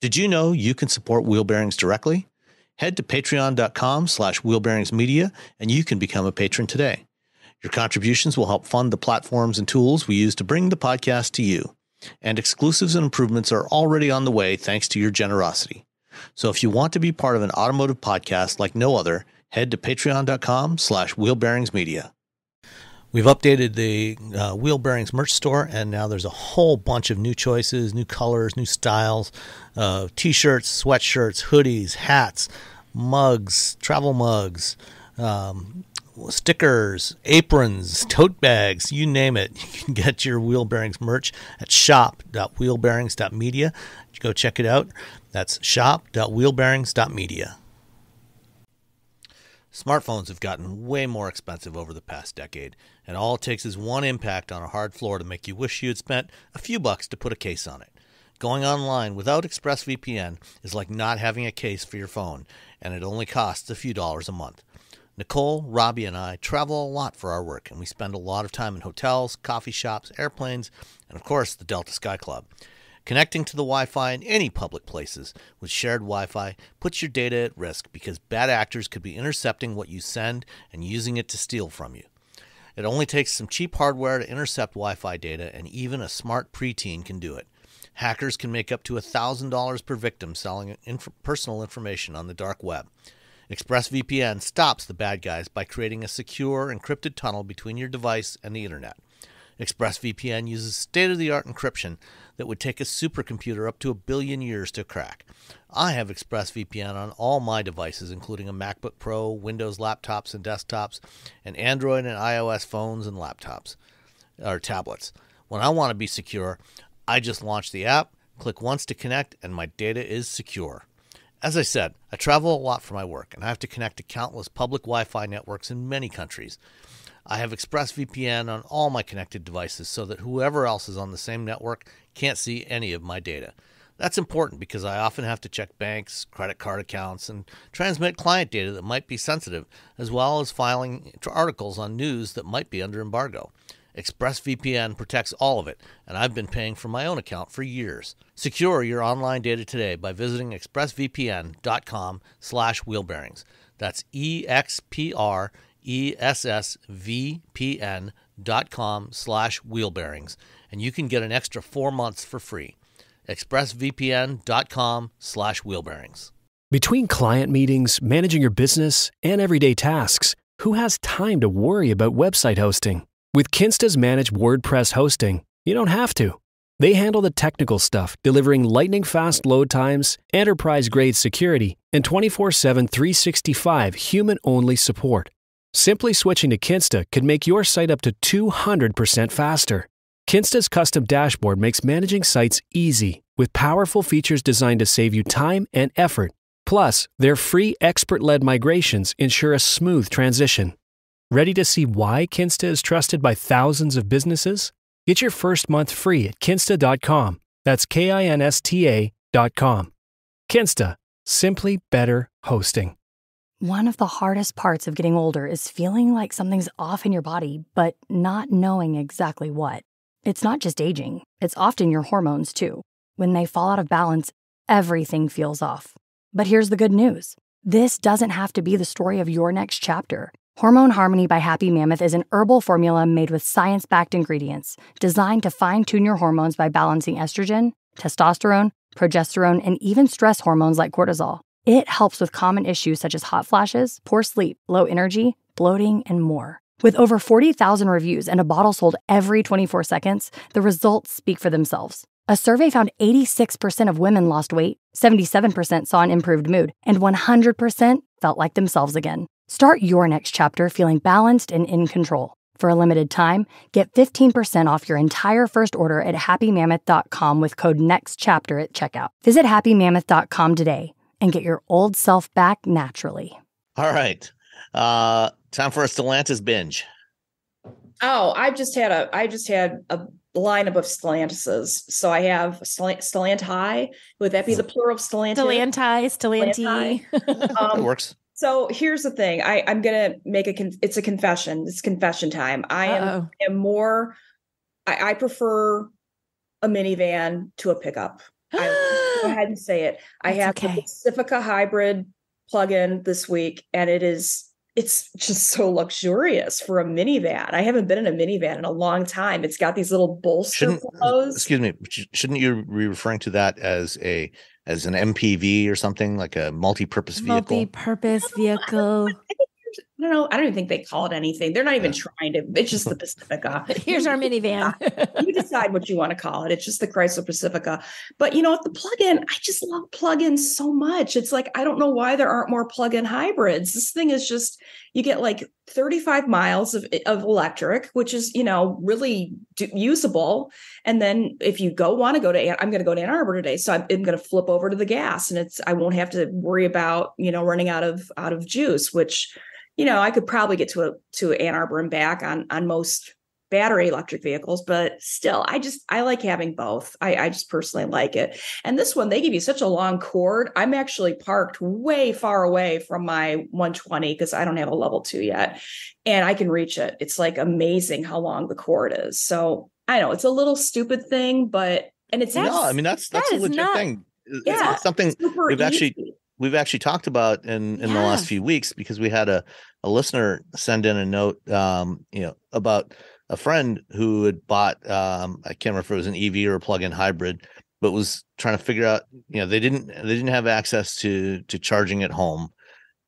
Did you know you can support Wheel Bearings directly? Head to patreon.com/wheelbearingsmedia and you can become a patron today. Your contributions will help fund the platforms and tools we use to bring the podcast to you. And exclusives and improvements are already on the way thanks to your generosity. So if you want to be part of an automotive podcast like no other, head to patreon.com/wheelbearingsmedia. We've updated the Wheel Bearings merch store, and now there's a whole bunch of new choices, new colors, new styles, T-shirts, sweatshirts, hoodies, hats, mugs, travel mugs, stickers, aprons, tote bags, you name it. You can get your Wheel Bearings merch at shop.wheelbearings.media. Go check it out. That's shop.wheelbearings.media. Smartphones have gotten way more expensive over the past decade, and all it takes is one impact on a hard floor to make you wish you had spent a few bucks to put a case on it. Going online without ExpressVPN is like not having a case for your phone, and it only costs a few dollars a month. Nicole, Robbie, and I travel a lot for our work, and we spend a lot of time in hotels, coffee shops, airplanes, and of course the Delta Sky Club. Connecting to the Wi-Fi in any public places with shared Wi-Fi puts your data at risk because bad actors could be intercepting what you send and using it to steal from you. It only takes some cheap hardware to intercept Wi-Fi data, and even a smart preteen can do it. Hackers can make up to $1,000 per victim selling personal information on the dark web. ExpressVPN stops the bad guys by creating a secure, encrypted tunnel between your device and the internet. ExpressVPN uses state-of-the-art encryption that would take a supercomputer up to 1 billion years to crack. I have ExpressVPN on all my devices, including a MacBook Pro, Windows laptops and desktops, and Android and iOS phones and laptops, or tablets. When I want to be secure, I just launch the app, click once to connect, and my data is secure. As I said, I travel a lot for my work, and I have to connect to countless public Wi-Fi networks in many countries. I have ExpressVPN on all my connected devices so that whoever else is on the same network can't see any of my data. That's important because I often have to check banks, credit card accounts, and transmit client data that might be sensitive, as well as filing articles on news that might be under embargo. ExpressVPN protects all of it, and I've been paying for my own account for years. Secure your online data today by visiting expressvpn.com/wheelbearings. That's expressvpn.com/wheelbearings, and you can get an extra 4 months for free. expressvpn.com/wheelbearings. Between client meetings, managing your business, and everyday tasks, who has time to worry about website hosting? With Kinsta's managed WordPress hosting, you don't have to. They handle the technical stuff, delivering lightning-fast load times, enterprise-grade security, and 24/7 365 human-only support. Simply switching to Kinsta could make your site up to 200% faster. Kinsta's custom dashboard makes managing sites easy, with powerful features designed to save you time and effort. Plus, their free expert-led migrations ensure a smooth transition. Ready to see why Kinsta is trusted by thousands of businesses? Get your first month free at kinsta.com. That's KINSTA.com. Kinsta, simply better hosting. One of the hardest parts of getting older is feeling like something's off in your body, but not knowing exactly what. It's not just aging, it's often your hormones too. When they fall out of balance, everything feels off. But here's the good news. This doesn't have to be the story of your next chapter. Hormone Harmony by Happy Mammoth is an herbal formula made with science-backed ingredients designed to fine-tune your hormones by balancing estrogen, testosterone, progesterone, and even stress hormones like cortisol. It helps with common issues such as hot flashes, poor sleep, low energy, bloating, and more. With over 40,000 reviews and a bottle sold every 24 seconds, the results speak for themselves. A survey found 86% of women lost weight, 77% saw an improved mood, and 100% felt like themselves again. Start your next chapter feeling balanced and in control. For a limited time, get 15% off your entire first order at happymammoth.com with code NEXTCHAPTER at checkout. Visit happymammoth.com today and get your old self back naturally. All right. Time for a Stellantis binge. Oh, I just had a lineup of Stellantises. So I have Stellanti. Would that be the plural of Stellantis? Stellanti. It works. So here's the thing. I'm going to make it's a confession. It's confession time. I prefer a minivan to a pickup. I go ahead and say it. I have the Pacifica hybrid plug-in this week, and it's just so luxurious for a minivan. I haven't been in a minivan in a long time. It's got these little bolster pillows. Excuse me. Shouldn't you be referring to that as an MPV or something, like a multi-purpose vehicle? Multi-purpose vehicle. I don't know. I don't even think they call it anything. They're not even trying to. It's just the Pacifica. Here's our minivan. You decide what you want to call it. It's just the Chrysler Pacifica. But you know what? The plug-in, I just love plug-ins so much. It's like, I don't know why there aren't more plug-in hybrids. This thing is just, you get like 35 miles of electric, which is, you know, really usable. And then if you want to go to, I'm going to go to Ann Arbor today. So I'm going to flip over to the gas, and I won't have to worry about, you know, running out of juice, which, you know, I could probably get to Ann Arbor and back on most battery electric vehicles, but still, I like having both. I just personally like it. And this one, they give you such a long cord. I'm actually parked way far away from my 120 because I don't have a level 2 yet, and I can reach it. It's like amazing how long the cord is. So I know it's a little stupid thing, but that's a legit thing. It's something we've actually talked about in the last few weeks, because we had a listener send in a note, about a friend who had bought, I can't remember if it was an EV or a plug-in hybrid, but was trying to figure out, they didn't have access to charging at home,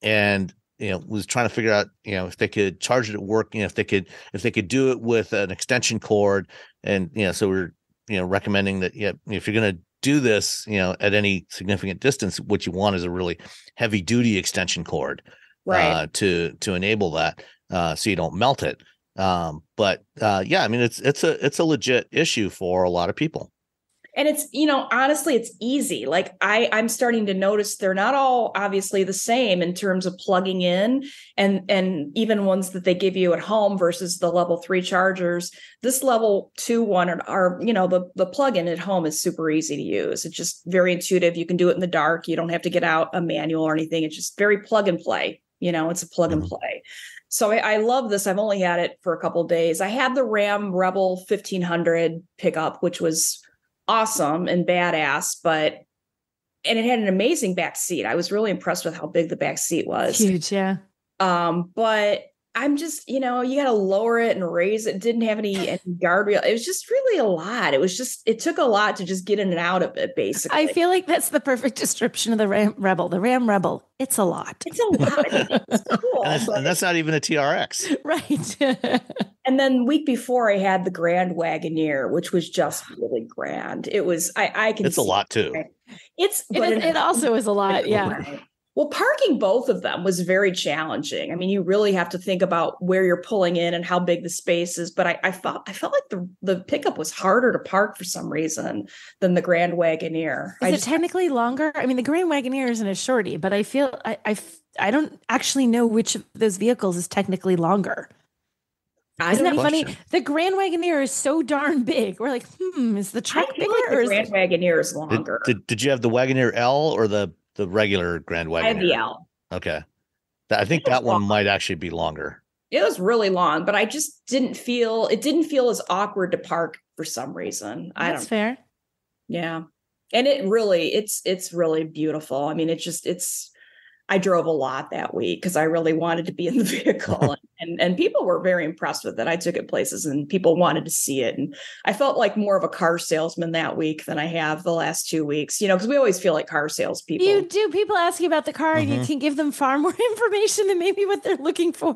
and, was trying to figure out, if they could charge it at work, if they could do it with an extension cord. And, so we're, recommending that, if you're going to do this, at any significant distance, what you want is a really heavy duty extension cord, right, to enable that, so you don't melt it. But it's a legit issue for a lot of people. And it's, honestly, it's easy. Like I'm starting to notice they're not all obviously the same in terms of plugging in, and even ones that they give you at home versus the level 3 chargers. This level 2 one are the plug-in at home is super easy to use. It's just very intuitive. You can do it in the dark. You don't have to get out a manual or anything. It's just very plug and play. It's a plug and play. So I love this. I've only had it for a couple of days. I had the Ram Rebel 1500 pickup, which was awesome and badass, and it had an amazing back seat. I was really impressed with how big the back seat was. Huge, yeah. But I'm just, you got to lower it and raise it. It didn't have any guardrail. It was just really a lot. It took a lot to just get in and out of it, basically. I feel like that's the perfect description of the Ram Rebel. The Ram Rebel, it's a lot. It's a lot. It's cool. And that's not even a TRX. Right. And then week before I had the Grand Wagoneer, which was just really grand. It was, it's a lot too. It also is a lot. Yeah. Well, parking both of them was very challenging. I mean, you really have to think about where you're pulling in and how big the space is. But I felt like the pickup was harder to park for some reason than the Grand Wagoneer. Is it technically longer? I mean, the Grand Wagoneer isn't a shorty, but I feel I don't actually know which of those vehicles is technically longer. Isn't that funny? The Grand Wagoneer is so darn big. We're like, is the truck bigger? Like the Grand Wagoneer is longer. Did you have the Wagoneer L or the regular Grand Wagoneer? I had the L. Okay. I think that one might actually be longer. It was really long, but I just didn't feel as awkward to park for some reason. That's fair. Yeah. And it's really beautiful. I mean, I drove a lot that week because I really wanted to be in the vehicle, and people were very impressed with it. I took it places and people wanted to see it. And I felt like more of a car salesman that week than I have the last 2 weeks, because we always feel like car salespeople. You do. People ask you about the car and you can give them far more information than maybe what they're looking for.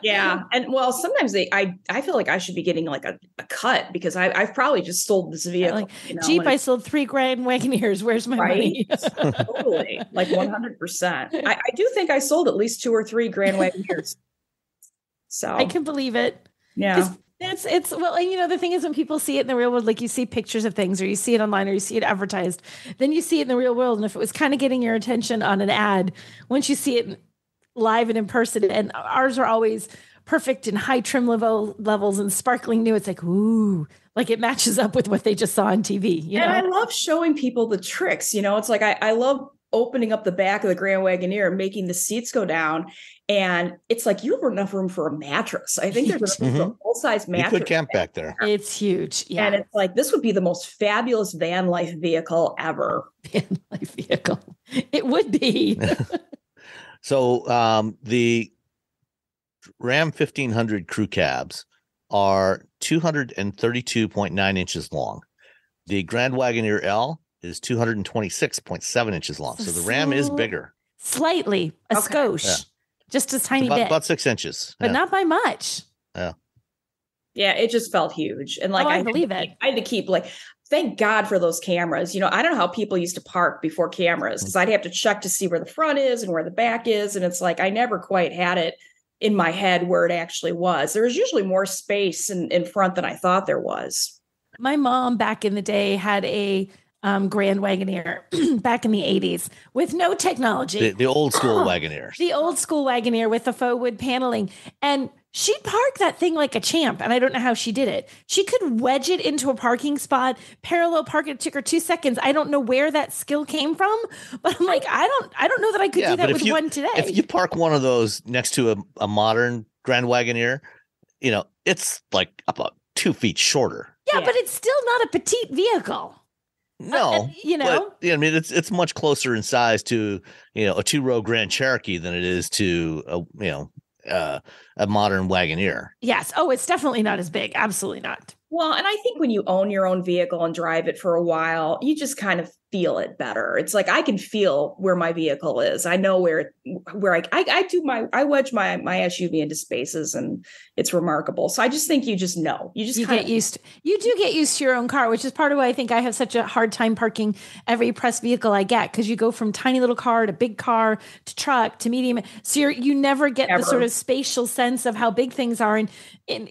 Yeah. And well, sometimes I feel like I should be getting like a cut because I've probably just sold this vehicle. Jeep, I sold 3 Grand Wagoneers. Where's my money? Totally. Like 100%. I do think I sold at least 2 or 3 Grand Wagoneers. So I can believe it. Yeah. It's well, and the thing is, when people see it in the real world, like you see pictures of things or you see it online or you see it advertised, then you see it in the real world. And if it was kind of getting your attention on an ad, once you see it live and in person, and ours are always perfect and high trim levels and sparkling new, it's like, ooh, like it matches up with what they just saw on TV. And I love showing people the tricks. It's like I love opening up the back of the Grand Wagoneer and making the seats go down. And it's like you have enough room for a mattress. I think there's a full-size mattress. You could camp back there. It's huge. Yeah. And it's like, this would be the most fabulous van life vehicle ever. Van life vehicle. It would be. So the Ram 1500 crew cabs are 232.9 inches long. The Grand Wagoneer L is 226.7 inches long. So the Ram is bigger. Slightly. A skosh. just a tiny bit. About 6 inches. But not by much. Yeah. Yeah, it just felt huge. And like, I believe it. I had to keep like, thank God for those cameras. You know, I don't know how people used to park before cameras because I'd have to check to see where the front is and where the back is. And it's like, I never quite had it in my head where it actually was. There was usually more space in front than I thought there was. My mom back in the day had a Grand Wagoneer back in the 80s with no technology. The old school Wagoneers. The old school Wagoneer with the faux wood paneling. And she'd park that thing like a champ. And I don't know how she did it. She could wedge it into a parking spot, parallel park it. It took her 2 seconds. I don't know where that skill came from, but I'm like, I don't know that I could do that with one today. If you park one of those next to a modern Grand Wagoneer, you know, it's like about 2 feet shorter. Yeah, but it's still not a petite vehicle. No, you know, but, I mean, it's much closer in size to, you know, a 2-row Grand Cherokee than it is to a modern Wagoneer. Yes. Oh, it's definitely not as big. Absolutely not. Well, and I think when you own your own vehicle and drive it for a while, you just kind of feel it better. It's like I can feel where my vehicle is. I know where I wedge my SUV into spaces, and it's remarkable. So I just think you just know. You do get used to your own car, which is part of why I think I have such a hard time parking every press vehicle I get, because you go from tiny little car to big car to truck to medium. So you never get the sort of spatial sense of how big things are. And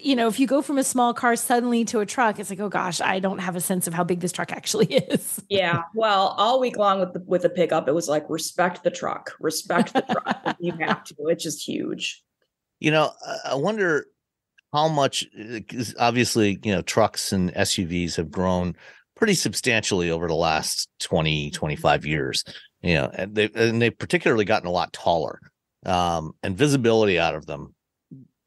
you know, if you go from a small car suddenly to a truck, it's like, oh gosh, I don't have a sense of how big this truck actually is. Yeah. Well, all week long with the pickup, it was like, respect the truck. You have to. It's just huge. You know, I wonder how much, because obviously, you know, trucks and SUVs have grown pretty substantially over the last 20, 25 years. You know, and they've particularly gotten a lot taller, and visibility out of them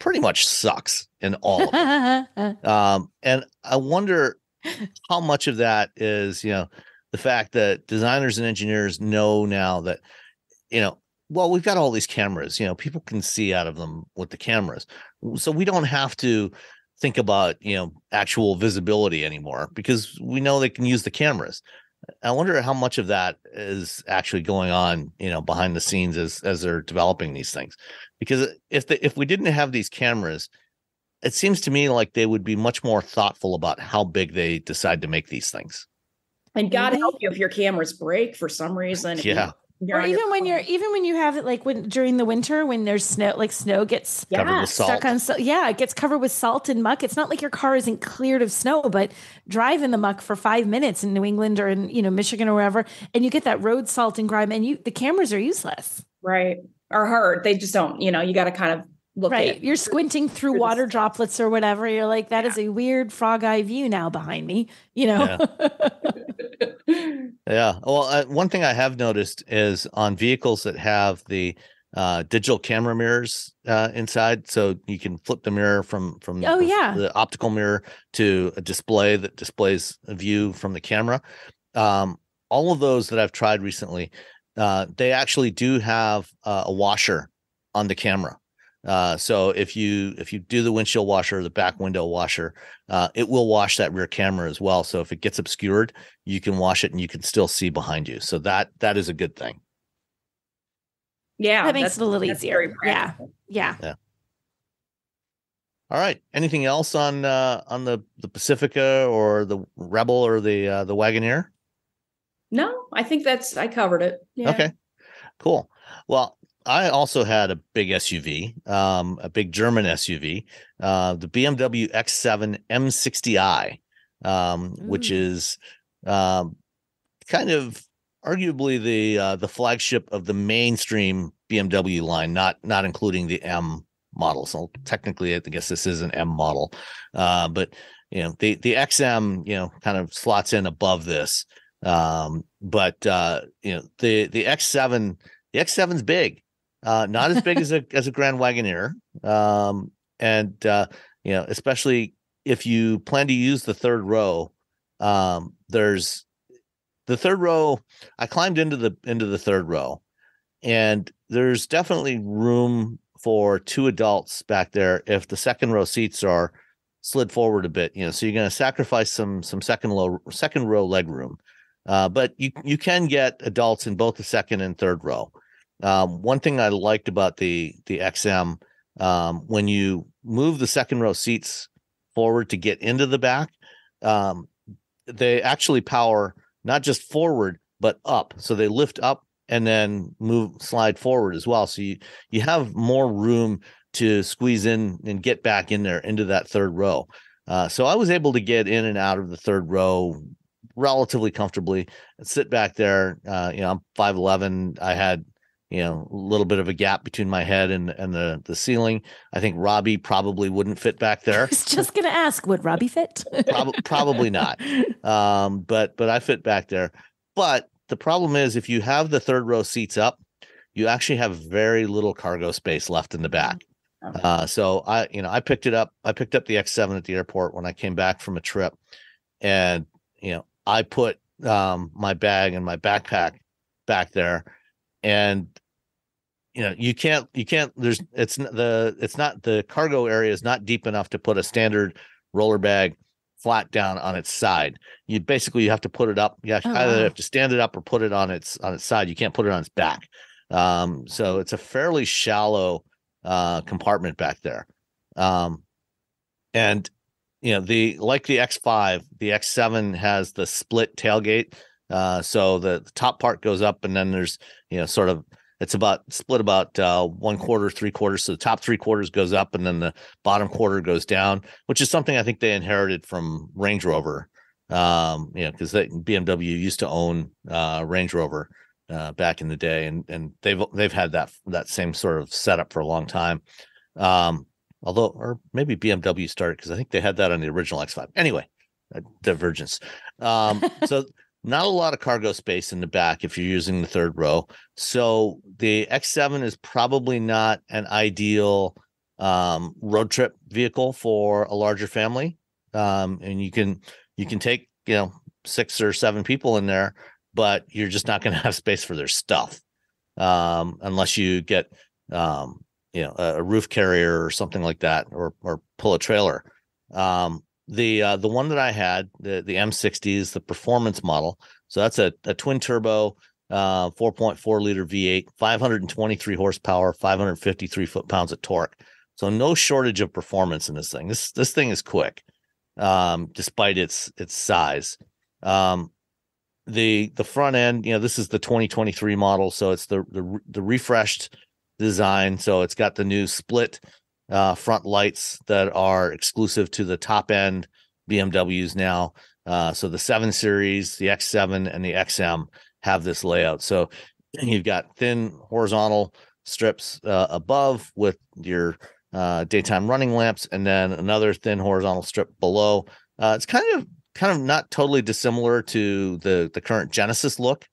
pretty much sucks in all of them. And I wonder how much of that is, you know, the fact that designers and engineers know now that, you know, well, we've got all these cameras, you know, people can see out of them with the cameras. So we don't have to think about, you know, actual visibility anymore because we know they can use the cameras. I wonder how much of that is actually going on, you know, behind the scenes as they're developing these things. Because if we didn't have these cameras, it seems to me like they would be much more thoughtful about how big they decide to make these things. And God help you if your cameras break for some reason. Yeah. Or even when you have it like during the winter when there's snow, like snow gets covered with salt. Stuck on it gets covered with salt and muck. It's not like your car isn't cleared of snow, but drive in the muck for 5 minutes in New England or in, you know, Michigan or wherever, and you get that road salt and grime, and the cameras are useless. Right. Or hurt. They just don't, you know, you got to kind of look at. You're squinting through water droplets or whatever. You're like, that is a weird frog eye view now behind me, you know? Yeah. Well, one thing I have noticed is on vehicles that have the digital camera mirrors inside, so you can flip the mirror from the optical mirror to a display that displays a view from the camera. All of those that I've tried recently, they actually do have a washer on the camera. So if you do the windshield washer or the back window washer, it will wash that rear camera as well. So if it gets obscured, you can wash it and you can still see behind you. So that is a good thing. Yeah. That makes it a little easier. Yeah. All right. Anything else on the Pacifica or the Rebel or the Wagoneer? No, I think I covered it. Yeah. Okay, cool. Well, I also had a big SUV, a big German SUV, the BMW X7 M60i, which is kind of arguably the flagship of the mainstream BMW line, not including the M model. So technically, I guess this is an M model, but you know the XM, you know, kind of slots in above this. But you know the X7, the X7's big. Not as big as a Grand Wagoneer, and you know, especially if you plan to use the third row. There's the third row. I climbed into the third row, and there's definitely room for 2 adults back there if the second row seats are slid forward a bit. You know, so you're going to sacrifice some second row leg room, but you can get adults in both the second and third row. One thing I liked about the XM, when you move the second row seats forward to get into the back, they actually power not just forward but up, so they lift up and then slide forward as well. So you have more room to squeeze in and get back in there into that third row. So I was able to get in and out of the third row relatively comfortably and sit back there. I'm 5'11". I had a little bit of a gap between my head and the ceiling. I think Robbie probably wouldn't fit back there. I was just going to ask, would Robbie fit? Probably not. But I fit back there. But the problem is, if you have the third row seats up, you actually have very little cargo space left in the back. So I picked it up. I picked up the X7 at the airport when I came back from a trip, and I put my bag and my backpack back there, and you can't. The cargo area is not deep enough to put a standard roller bag flat down on its side. You have to put it up. You either have to stand it up or put it on its side. You can't put it on its back. So it's a fairly shallow compartment back there. And the X5, the X7 has the split tailgate. So the top part goes up, and then there's it's split about 1/4, 3/4. So the top 3/4 goes up, and then the bottom quarter goes down, which is something I think they inherited from Range Rover. Because BMW used to own Range Rover back in the day, and they've had that same sort of setup for a long time. Or maybe BMW started, because I think they had that on the original X5. Anyway, divergence. So not a lot of cargo space in the back if you're using the third row. So the X7 is probably not an ideal road trip vehicle for a larger family. And you can take 6 or 7 people in there, but you're just not going to have space for their stuff, unless you get a roof carrier or something like that, or pull a trailer. The one that I had, the M60 is the performance model. So that's a twin turbo 4.4 liter V8, 523 horsepower, 553 foot-pounds of torque. So no shortage of performance in this thing. This thing is quick, despite its size. The front end, this is the 2023 model, so it's the refreshed design. So it's got the new split front lights that are exclusive to the top end BMWs now. So the 7 Series, the X7, and the XM have this layout. So you've got thin horizontal strips above with your daytime running lamps, and then another thin horizontal strip below. It's kind of not totally dissimilar to the current Genesis look,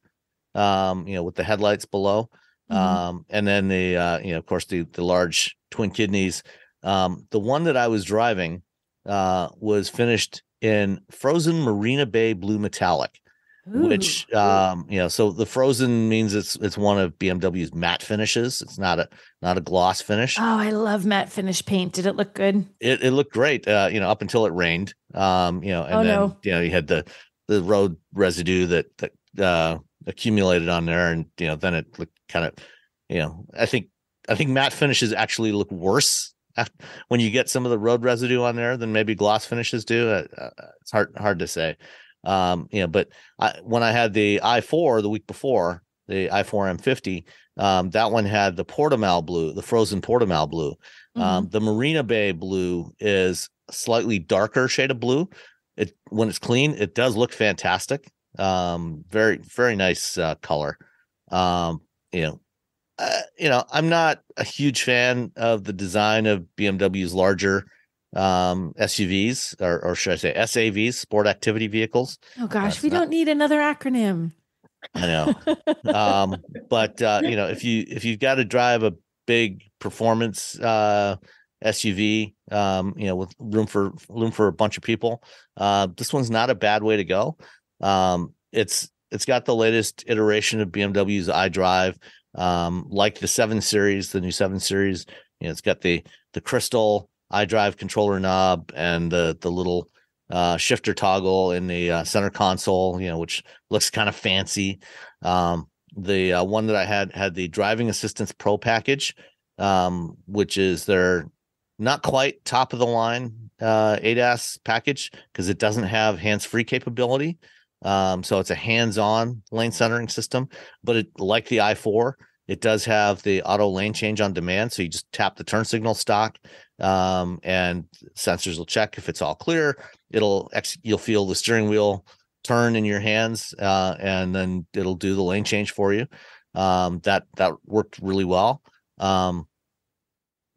with the headlights below. And then the of course the large twin kidneys. The one that I was driving was finished in frozen Marina Bay blue metallic. Ooh. Which so the frozen means it's one of BMW's matte finishes. It's not a gloss finish. Oh, I love matte finish paint. Did it look good? It looked great, up until it rained. And then you had the road residue that accumulated on there, and then it looked kind of I think matte finishes actually look worse when you get some of the road residue on there than maybe gloss finishes do. It's hard to say. But when I had the i4 the week before, the i4 M50, that one had the Portimao blue, the frozen Portimao blue. The Marina Bay blue is a slightly darker shade of blue. When it's clean, it does look fantastic. Very, very nice color. I'm not a huge fan of the design of BMW's larger SUVs, or should I say SAVs, sport activity vehicles. Oh gosh, we don't need another acronym. I know. But if you've got to drive a big performance SUV, with room for a bunch of people, this one's not a bad way to go. It's got the latest iteration of BMW's iDrive, like the 7 Series, the new 7 Series. It's got the crystal iDrive controller knob and the little shifter toggle in the center console, which looks kind of fancy. The one that I had the Driving Assistance Pro package, which is their not quite top of the line ADAS package because it doesn't have hands-free capability. So it's a hands-on lane centering system, but like the i4, it does have the auto lane change on demand. So you just tap the turn signal stock, and sensors will check if it's all clear. You'll feel the steering wheel turn in your hands, and then it'll do the lane change for you. That worked really well.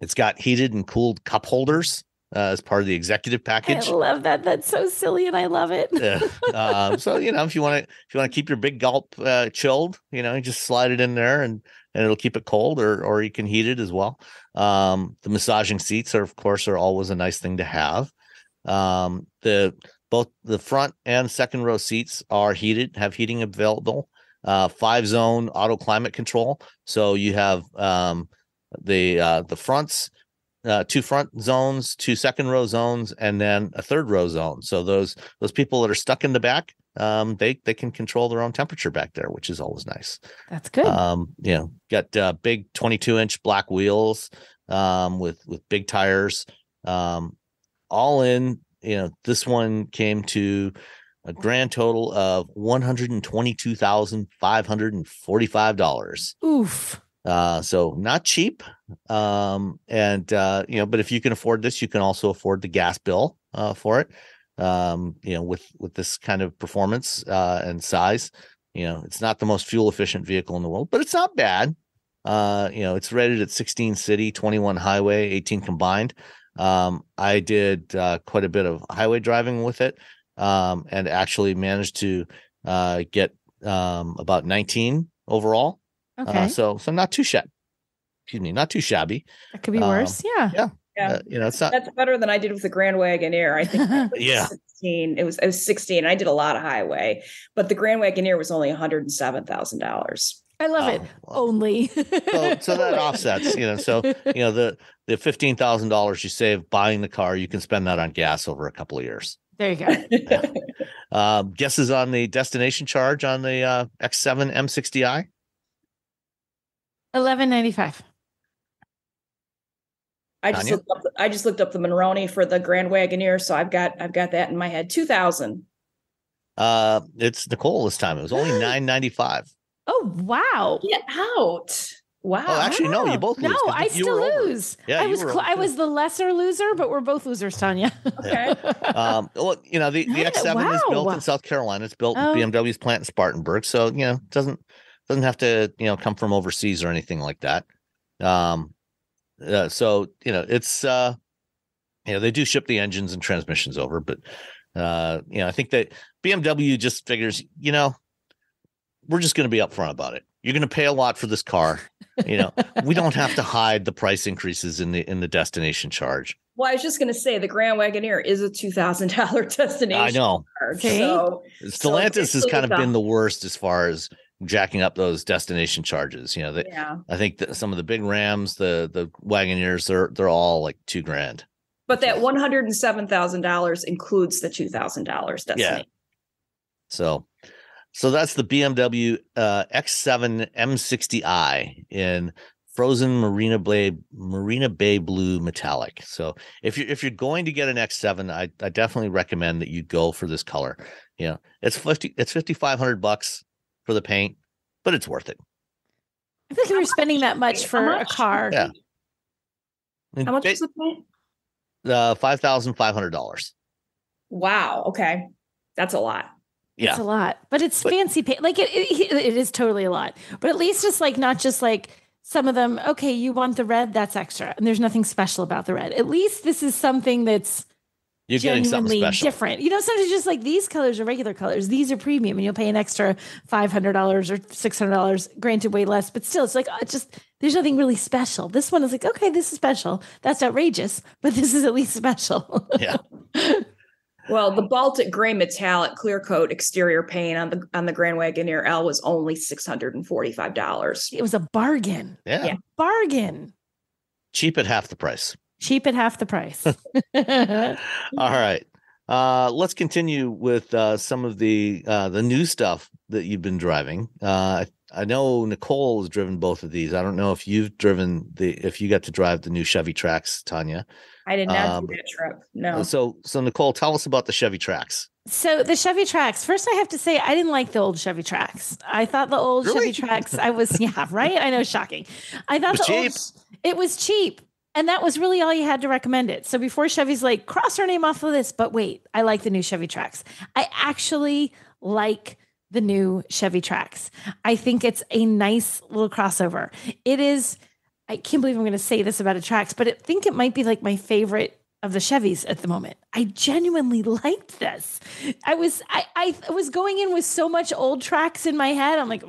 It's got heated and cooled cup holders as part of the executive package. I love that. That's so silly, and I love it. Yeah. So if you want to keep your big gulp chilled, you just slide it in there and it'll keep it cold, or you can heat it as well. The massaging seats are always a nice thing to have. Both the front and second row seats are heated, have heating available. 5-zone auto climate control. So you have the fronts, 2 front zones, 2 second row zones, and then a third row zone. So those people that are stuck in the back, they can control their own temperature back there, which is always nice. That's good. Got big 22-inch black wheels, with big tires. All in, this one came to a grand total of $122,545. Oof. So not cheap. But if you can afford this, you can also afford the gas bill for it. With this kind of performance and size, it's not the most fuel efficient vehicle in the world, but it's not bad. It's rated at 16 city, 21 highway, 18 combined. I did quite a bit of highway driving with it, and actually managed to get about 19 overall. Okay. So not too shabby. Not too shabby. That could be worse. Yeah. Yeah. It's not. That's better than I did with the Grand Wagoneer. I think Yeah. 16. It was 16. I did a lot of highway, but the Grand Wagoneer was only $107,000. I love it. Well. Only. So that offsets, the $15,000 you save buying the car, you can spend that on gas over a couple of years. There you go. Yeah. Guesses on the destination charge on the X7 M60i? $11.95. I just looked up the Monroney for the Grand Wagoneer, so I've got that in my head. 2,000. It's Nicole this time. It was only $9.95. Oh wow! Get out! Wow. Oh, actually, no, you both lose. No, I still lose. Yeah, I was the lesser loser, but we're both losers, Tanya. Okay. The X7 is built in South Carolina. It's built in BMW's plant in Spartanburg, so doesn't have to come from overseas or anything like that. It's they do ship the engines and transmissions over, but I think that BMW just figures, we're just going to be upfront about it. You're going to pay a lot for this car. We don't have to hide the price increases in the destination charge. Well, I was just going to say the Grand Wagoneer is a $2,000 destination. I know. Charge, okay. Stellantis has kind of been the worst as far as jacking up those destination charges. I think that some of the big Rams, the Wagoneers, they're all like $2,000. But that $107,000 includes the $2,000 destination. Yeah. So that's the BMW X7 M60i in frozen Marina Bay blue metallic. So if you're going to get an X7, I definitely recommend that you go for this color. It's $5,500 for the paint, but it's worth it. I think you're spending that much for a car. Yeah. How much is the paint? $5,500. Wow. Okay. That's a lot. Yeah. It's a lot, but it's fancy paint. Like it is totally a lot, but at least it's like, not just like some of them. Okay. You want the red, that's extra. And there's nothing special about the red. At least this is something that's you're getting something special. Different. Sometimes just like these colors are regular colors. These are premium and you'll pay an extra $500 or $600, granted way less, but still it's like, there's nothing really special. This one is like, okay, this is special. That's outrageous, but this is at least special. Yeah. Well, the Baltic gray metallic clear coat exterior paint on the Grand Wagoneer L was only $645. It was a bargain. Yeah. Bargain. Cheap at half the price. All right. Let's continue with some of the new stuff that you've been driving. I I know Nicole has driven both of these. I don't know if you've driven if you got to drive the new Chevy Trax, Tanya. I did not do that trip. No. So Nicole, tell us about the Chevy Trax. So the Chevy Trax, first I have to say, I didn't like the old Chevy Trax. I thought the old Really? Chevy Trax, yeah, right? I know, shocking. I thought it was cheap. And that was really all you had to recommend it. So before Chevy's like, cross our name off of this, but wait, I like the new Chevy Trax. I actually like the new Chevy Trax. I think it's a nice little crossover. It is, I can't believe I'm going to say this about a Trax, but I think it might be like my favorite of the Chevys at the moment. I genuinely liked this. I was going in with so much old Trax in my head. I'm like,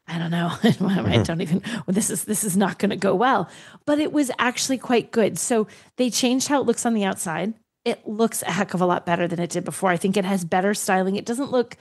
I don't know. I don't even, this is not going to go well, but it was actually quite good. So they changed how it looks on the outside. It looks a heck of a lot better than it did before. I think it has better styling. It doesn't look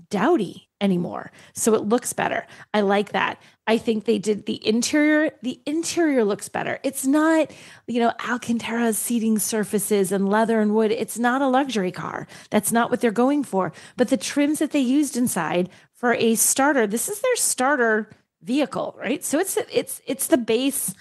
dowdy anymore. So it looks better. I like that. I think they did the interior. The interior looks better. It's not, Alcantara seating surfaces and leather and wood. It's not a luxury car. That's not what they're going for. But the trims that they used inside for a starter, this is their starter vehicle, right? So it's the base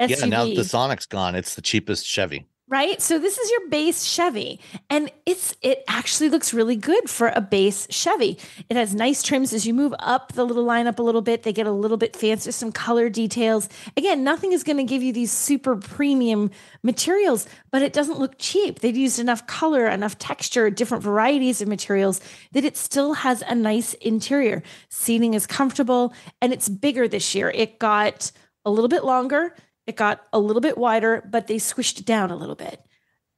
SUV. Yeah, now that the Sonic's gone, it's the cheapest Chevy. Right. So this is your base Chevy, and it actually looks really good for a base Chevy. It has nice trims as you move up the little lineup a little bit. They get a little bit fancier, some color details. Again, nothing is going to give you these super premium materials, but it doesn't look cheap. They've used enough color, enough texture, different varieties of materials that it still has a nice interior. Seating is comfortable, and it's bigger this year. It got a little bit longer. It got a little bit wider, but they squished it down a little bit.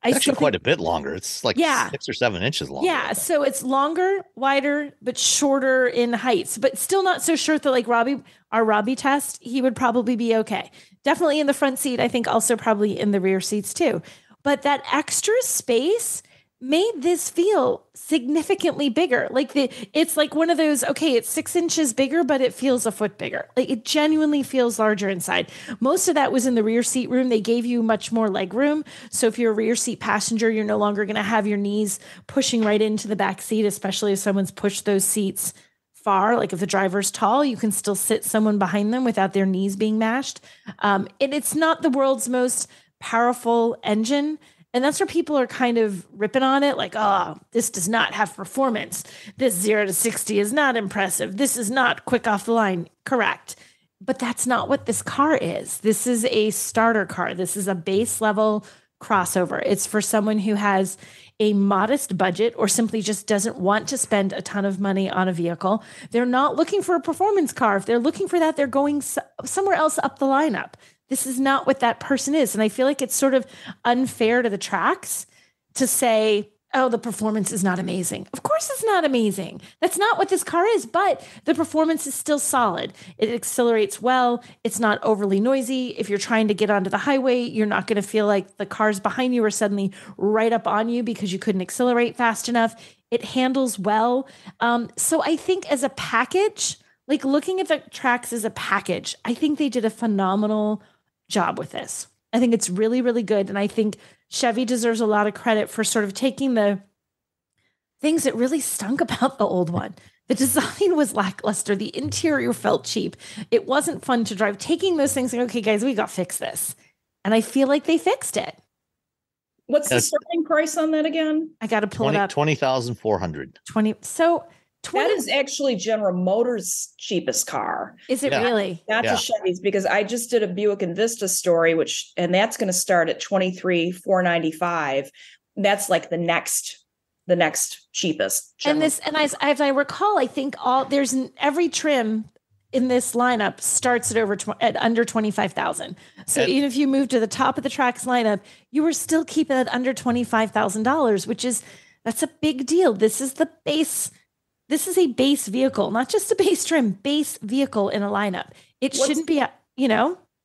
It's actually quite a bit longer. It's like 6 or 7 inches longer. Yeah, so it's longer, wider, but shorter in heights, but still not so short that like our Robbie test, he would probably be okay. Definitely in the front seat. I think also probably in the rear seats too. But that extra space made this feel significantly bigger. It's like one of those, okay, it's 6 inches bigger, but it feels a foot bigger. Like it genuinely feels larger inside. Most of that was in the rear seat room. They gave you much more leg room. So if you're a rear seat passenger, you're no longer going to have your knees pushing right into the back seat, especially if someone's pushed those seats far. Like if the driver's tall, you can still sit someone behind them without their knees being mashed. And it's not the world's most powerful engine. And that's where people are kind of ripping on it. Like, oh, this does not have performance. This 0 to 60 is not impressive. This is not quick off the line. Correct. But that's not what this car is. This is a starter car. This is a base level crossover. It's for someone who has a modest budget or simply just doesn't want to spend a ton of money on a vehicle. They're not looking for a performance car. If they're looking for that, they're going somewhere else up the lineup. This is not what that person is. And I feel like it's sort of unfair to the Trax to say, oh, the performance is not amazing. Of course it's not amazing. That's not what this car is, but the performance is still solid. It accelerates well. It's not overly noisy. If you're trying to get onto the highway, you're not going to feel like the cars behind you are suddenly right up on you because you couldn't accelerate fast enough. It handles well. So I think as a package, like looking at the Trax as a package, I think they did a phenomenal job with this. I think it's really, really good. And I think Chevy deserves a lot of credit for sort of taking the things that really stunk about the old one. The design was lackluster. The interior felt cheap. It wasn't fun to drive. Taking those things like, okay, guys, we got to fix this. And I feel like they fixed it. What's the starting price on that again? I got to pull it up. 20,400. 20. So that is actually General Motors' cheapest car. Is it really? Not to Chevy's, because I just did a Buick Envista story, and that's going to start at $23,495. That's like the next cheapest. And as I recall, I think every trim in this lineup starts at under 25,000. So even if you move to the top of the Trax lineup, you were still keeping it under $25,000, that's a big deal. This is the base. This is a base vehicle, not just a base trim, base vehicle in a lineup. Shouldn't be,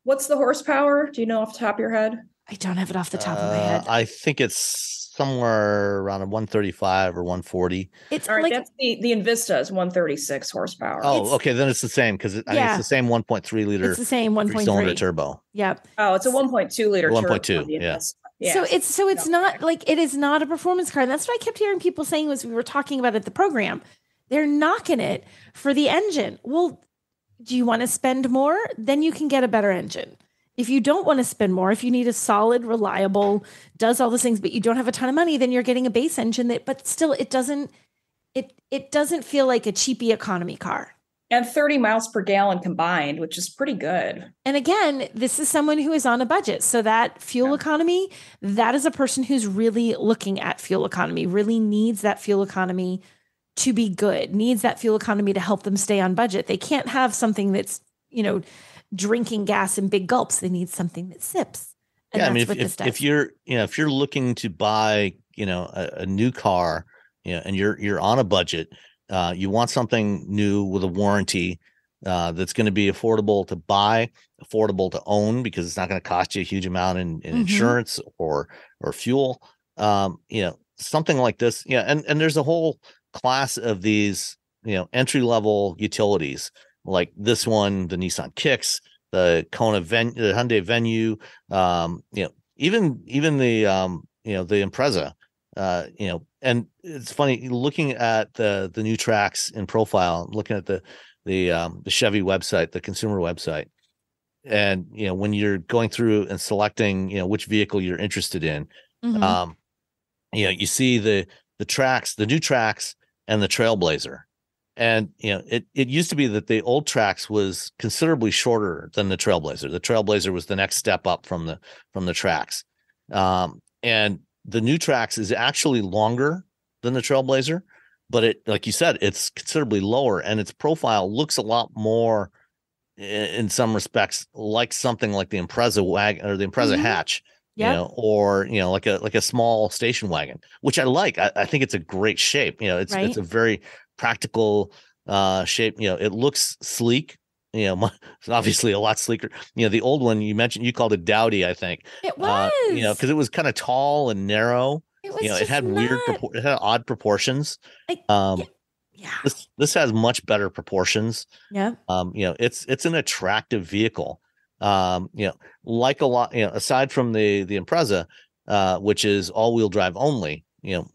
What's the horsepower? Do you know off the top of your head? I don't have it off the top of my head. I think it's somewhere around a 135 or 140. It's all right. That's the Envista is 136 horsepower. Oh, okay. Then it's the same because I think it's the same 1.3 liter. It's the same 1.3 cylinder turbo. Yep. Oh, it's a 1.2 liter. 1.2. Yeah. Yeah. So it's not like it is not a performance car. And that's what I kept hearing people saying was we were talking about at the program. They're knocking it for the engine. Well, do you want to spend more? Then you can get a better engine. If you don't want to spend more, if you need a solid, reliable, does all those things, but you don't have a ton of money, then you're getting a base engine but still it doesn't feel like a cheapy economy car. And 30 miles per gallon combined, which is pretty good. And again, this is someone who is on a budget. So that fuel economy, that is a person who's really looking at fuel economy, really needs that fuel economy to be good, needs that fuel economy to help them stay on budget. They can't have something that's, drinking gas in big gulps. They need something that sips. And yeah, I mean, if you're looking to buy, a new car, and you're on a budget, you want something new with a warranty that's going to be affordable to buy, affordable to own, because it's not going to cost you a huge amount in insurance or fuel. Something like this. Yeah. And there's a whole class of these, entry level utilities like this one, the Nissan Kicks, the the Hyundai Venue, even the the Impreza, and it's funny looking at the new Trax in profile, looking at the Chevy website, the consumer website. And, when you're going through and selecting, which vehicle you're interested in, you see the Trax, the new Trax and the Trailblazer. And, it used to be that the old Trax was considerably shorter than the Trailblazer. The Trailblazer was the next step up from the Trax. And the new Trax is actually longer than the Trailblazer, but it, like you said, it's considerably lower, and its profile looks a lot more, in some respects, like something like the Impreza wagon or the Impreza hatch, or like a small station wagon, which I like. I think it's a great shape. It's a very practical shape. It looks sleek. It's obviously a lot sleeker. The old one you mentioned, you called it dowdy, I think. It was, because it was kind of tall and narrow. It was it had it had odd proportions. This has much better proportions. Yeah. It's an attractive vehicle. Like a lot, aside from the Impreza, which is all-wheel drive only,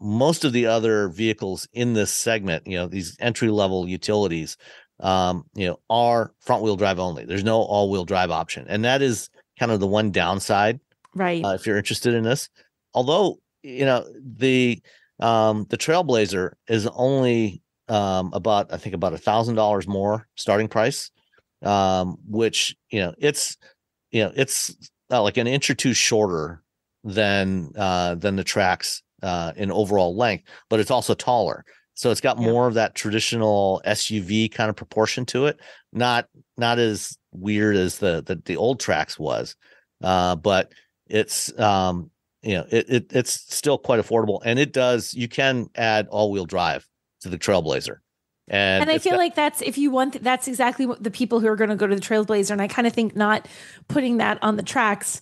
most of the other vehicles in this segment, these entry-level utilities, are front-wheel drive only. There's no all-wheel drive option. And that is kind of the one downside, right? If you're interested in this. Although, the Trailblazer is only about $1,000 more starting price, which, it's like an inch or two shorter than the Trax in overall length, but it's also taller. So it's got more of that traditional SUV kind of proportion to it. Not as weird as the old Trax was, but it's it's still quite affordable, and you can add all-wheel drive to the Trailblazer. And I feel like that's exactly what the people who are going to go to the Trailblazer. And I kind of think not putting that on the Trax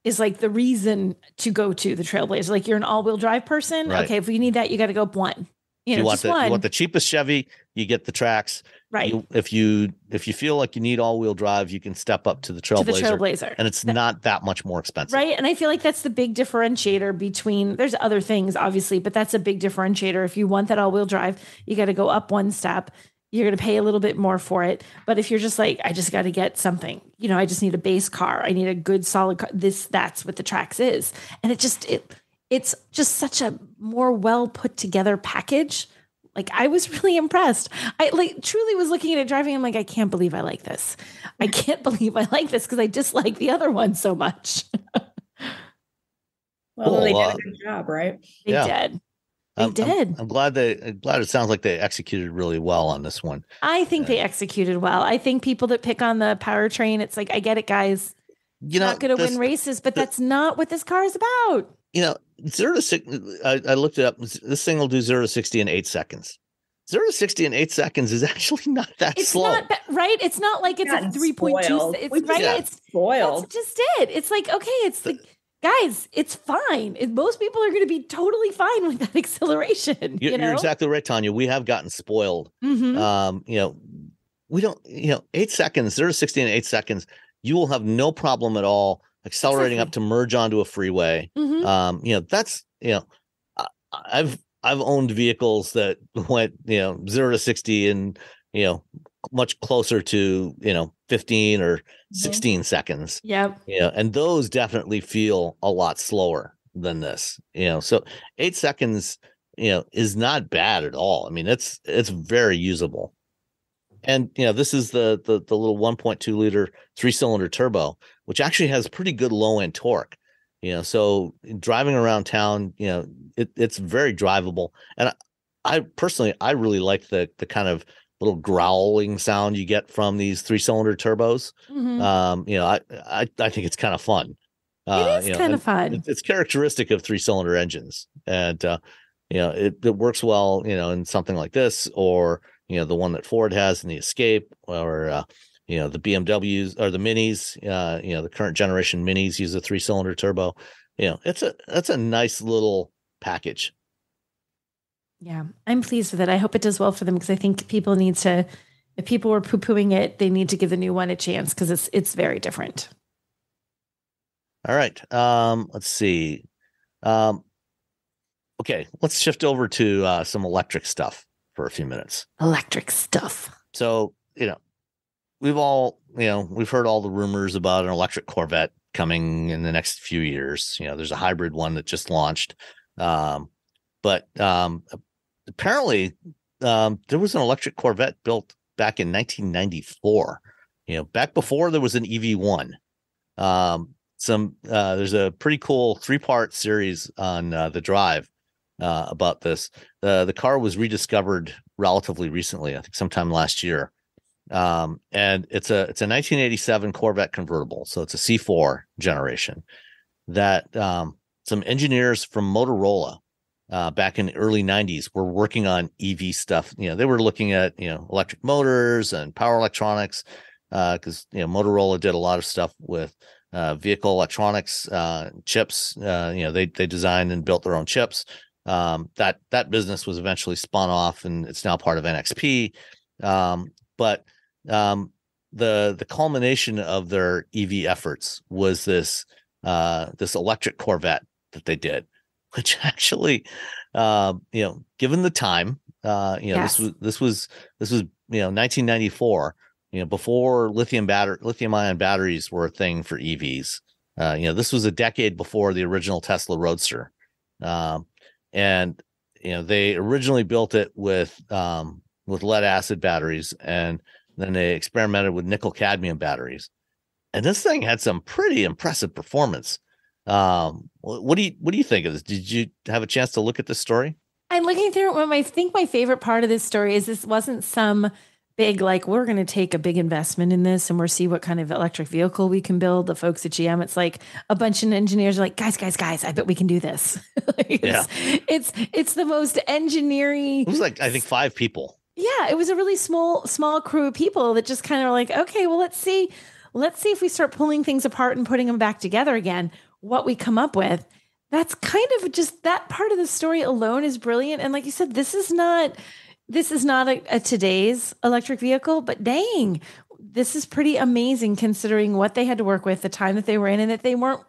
is like the reason to go to the Trailblazer. Like, you're an all-wheel drive person. Right. Okay. If you need that, you got to go up one. You want the cheapest Chevy, you get the Trax. Right. If you feel like you need all-wheel drive, you can step up to the Trailblazer. And it's not that much more expensive. Right. And I feel like that's the big differentiator between, there's other things obviously, but that's a big differentiator. If you want that all-wheel drive, you got to go up one step. You're going to pay a little bit more for it. But if you're just like, I just got to get something, I just need a base car. I need a good solid car. That's what the Trax is. And it's just such a more well put together package. Like, I was really impressed. I truly was looking at it driving. I'm like, I can't believe I like this. I can't believe I like this because I dislike the other one so much. Well, they did a good job, right? They did. They did. I'm glad it sounds like they executed really well on this one. I think they executed well. I think people that pick on the powertrain, it's like, I get it, guys. Not going to win races, but that's not what this car is about. 0 to 60, I looked it up. This thing will do 0 to 60 in 8 seconds. 0 to 60 in 8 seconds is actually not that slow. Right? It's not like it's a 3.2. It's right. Yeah, it's spoiled. That's just it. It's like, okay, it's like, guys, it's fine. Most people are going to be totally fine with that acceleration. You're exactly right, Tanya. We have gotten spoiled. Mm-hmm. We don't, 8 seconds, 0 to 60 in 8 seconds, you will have no problem at all accelerating up to merge onto a freeway. Mm-hmm. That's, I've owned vehicles that went, 0 to 60 in, much closer to, 15 or 16 seconds. Yep. And those definitely feel a lot slower than this, so 8 seconds, is not bad at all. I mean, it's very usable. And, this is the little 1.2 liter 3-cylinder turbo, which actually has pretty good low end torque, so driving around town, it's very drivable. And I personally really like the kind of little growling sound you get from these 3-cylinder turbos. Mm-hmm. I think it's kind of fun. It is kind of fun. It's characteristic of 3-cylinder engines, and it works well, in something like this, or the one that Ford has in the Escape, or the BMWs or the Minis. The current generation Minis use a 3-cylinder turbo. That's a nice little package. Yeah, I'm pleased with it. I hope it does well for them, because I think people need to. If people were poo-pooing it, they need to give the new one a chance, because it's very different. All right. Let's see. Okay, let's shift over to some electric stuff for a few minutes. Electric stuff. So, we've heard all the rumors about an electric Corvette coming in the next few years. There's a hybrid one that just launched. But apparently there was an electric Corvette built back in 1994, back before there was an EV1. There's a pretty cool 3-part series on the Drive about this. The car was rediscovered relatively recently, I think sometime last year. And it's a 1987 Corvette convertible. So it's a C4 generation that some engineers from Motorola back in the early 90s were working on EV stuff. They were looking at, electric motors and power electronics, because, Motorola did a lot of stuff with vehicle electronics, chips. They designed and built their own chips. That business was eventually spun off, and it's now part of NXP. But the culmination of their EV efforts was this electric Corvette that they did, which actually, given the time, Yes. this was 1994, before lithium-ion batteries were a thing for EVs. This was a decade before the original Tesla Roadster. And they originally built it with lead acid batteries, and then they experimented with nickel cadmium batteries. And this thing had some pretty impressive performance. What do you think of this? Did you have a chance to look at this story? I'm looking through it. I think my favorite part of this story is this wasn't some big, like, we're going to take a big investment in this and we'll see what kind of electric vehicle we can build. The folks at GM, it's like a bunch of engineers are like, guys, I bet we can do this. It's the most engineering. It was like, I think 5 people. Yeah, it was a really small crew of people that just kind of were like, okay, well, let's see if we start pulling things apart and putting them back together again, what we come up with. That's kind of just, that part of the story alone is brilliant. And like you said, this is not a today's electric vehicle, but dang, this is pretty amazing considering what they had to work with, the time that they were in, and that they weren't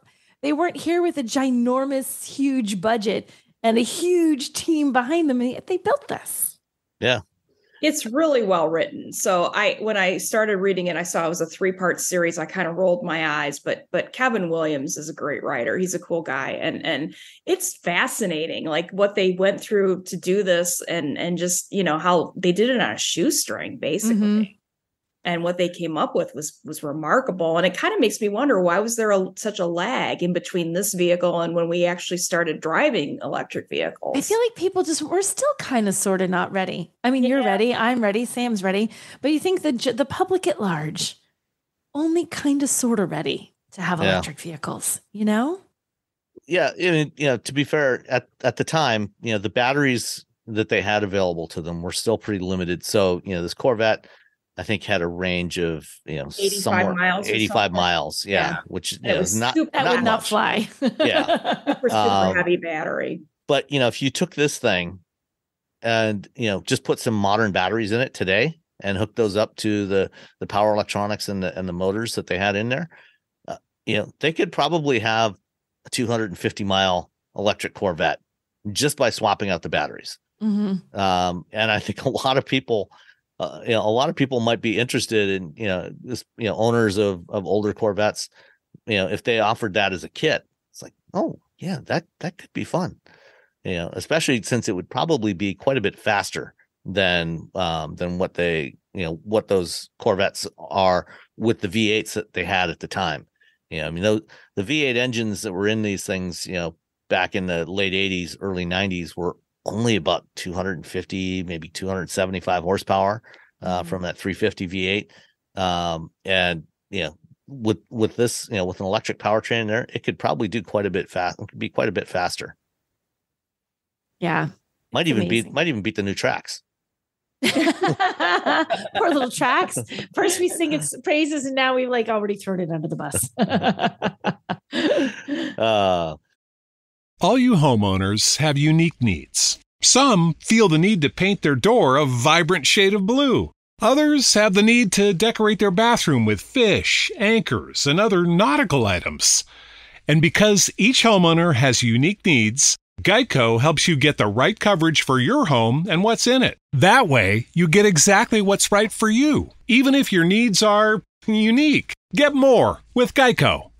here with a ginormous, huge budget and a huge team behind them. And they built this. Yeah. It's really well written. So when I started reading it, I saw it was a 3-part series. I kind of rolled my eyes, but Kevin Williams is a great writer. He's a cool guy. And it's fascinating, like what they went through to do this, and just, how they did it on a shoestring, basically. Mm-hmm. And what they came up with was remarkable. And it kind of makes me wonder, why was there such a lag in between this vehicle and when we actually started driving electric vehicles? I feel like people we're still kind of sort of not ready. I mean, You're ready, I'm ready, Sam's ready. But you think the public at large only kind of sort of ready to have electric vehicles, Yeah. I mean, to be fair, at the time, the batteries that they had available to them were still pretty limited. So, this Corvette, I think, had a range of 85 miles. 85 miles, yeah. Which is not that not would not much. fly. Yeah, super heavy battery. But if you took this thing and just put some modern batteries in it today and hook those up to the power electronics and the motors that they had in there, they could probably have a 250-mile electric Corvette just by swapping out the batteries. Mm-hmm. And I think a lot of people a lot of people might be interested in, owners of older Corvettes, if they offered that as a kit. It's like, oh yeah, that could be fun, especially since it would probably be quite a bit faster than what what those Corvettes are with the V8s that they had at the time. I mean, the V8 engines that were in these things, back in the late 80s, early 90s were only about 250, maybe 275 horsepower from that 350 V8. And, with this, with an electric powertrain in there, it could probably do quite a bit fast. It could be quite a bit faster. Yeah. Might even beat the new Trax. Poor little Trax. First we sing its praises, and now we've already thrown it under the bus. All you homeowners have unique needs. Some feel the need to paint their door a vibrant shade of blue. Others have the need to decorate their bathroom with fish, anchors, and other nautical items. And because each homeowner has unique needs, Geico helps you get the right coverage for your home and what's in it. That way, you get exactly what's right for you, even if your needs are unique. Get more with Geico.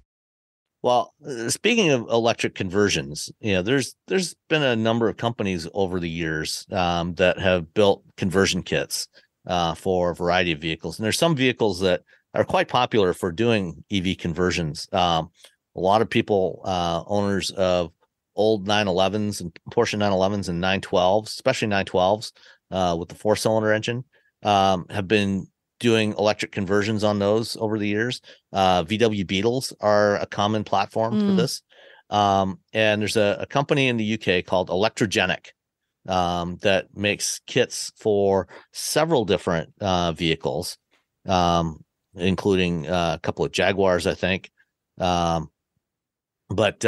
Well, speaking of electric conversions, there's been a number of companies over the years that have built conversion kits for a variety of vehicles. And there's some vehicles that are quite popular for doing EV conversions. A lot of people, owners of old 911s and Porsche 911s and 912s, especially 912s with the 4-cylinder engine, have been doing electric conversions on those over the years. VW Beetles are a common platform for this. And there's a company in the UK called Electrogenic that makes kits for several different vehicles, including a couple of Jaguars, I think. But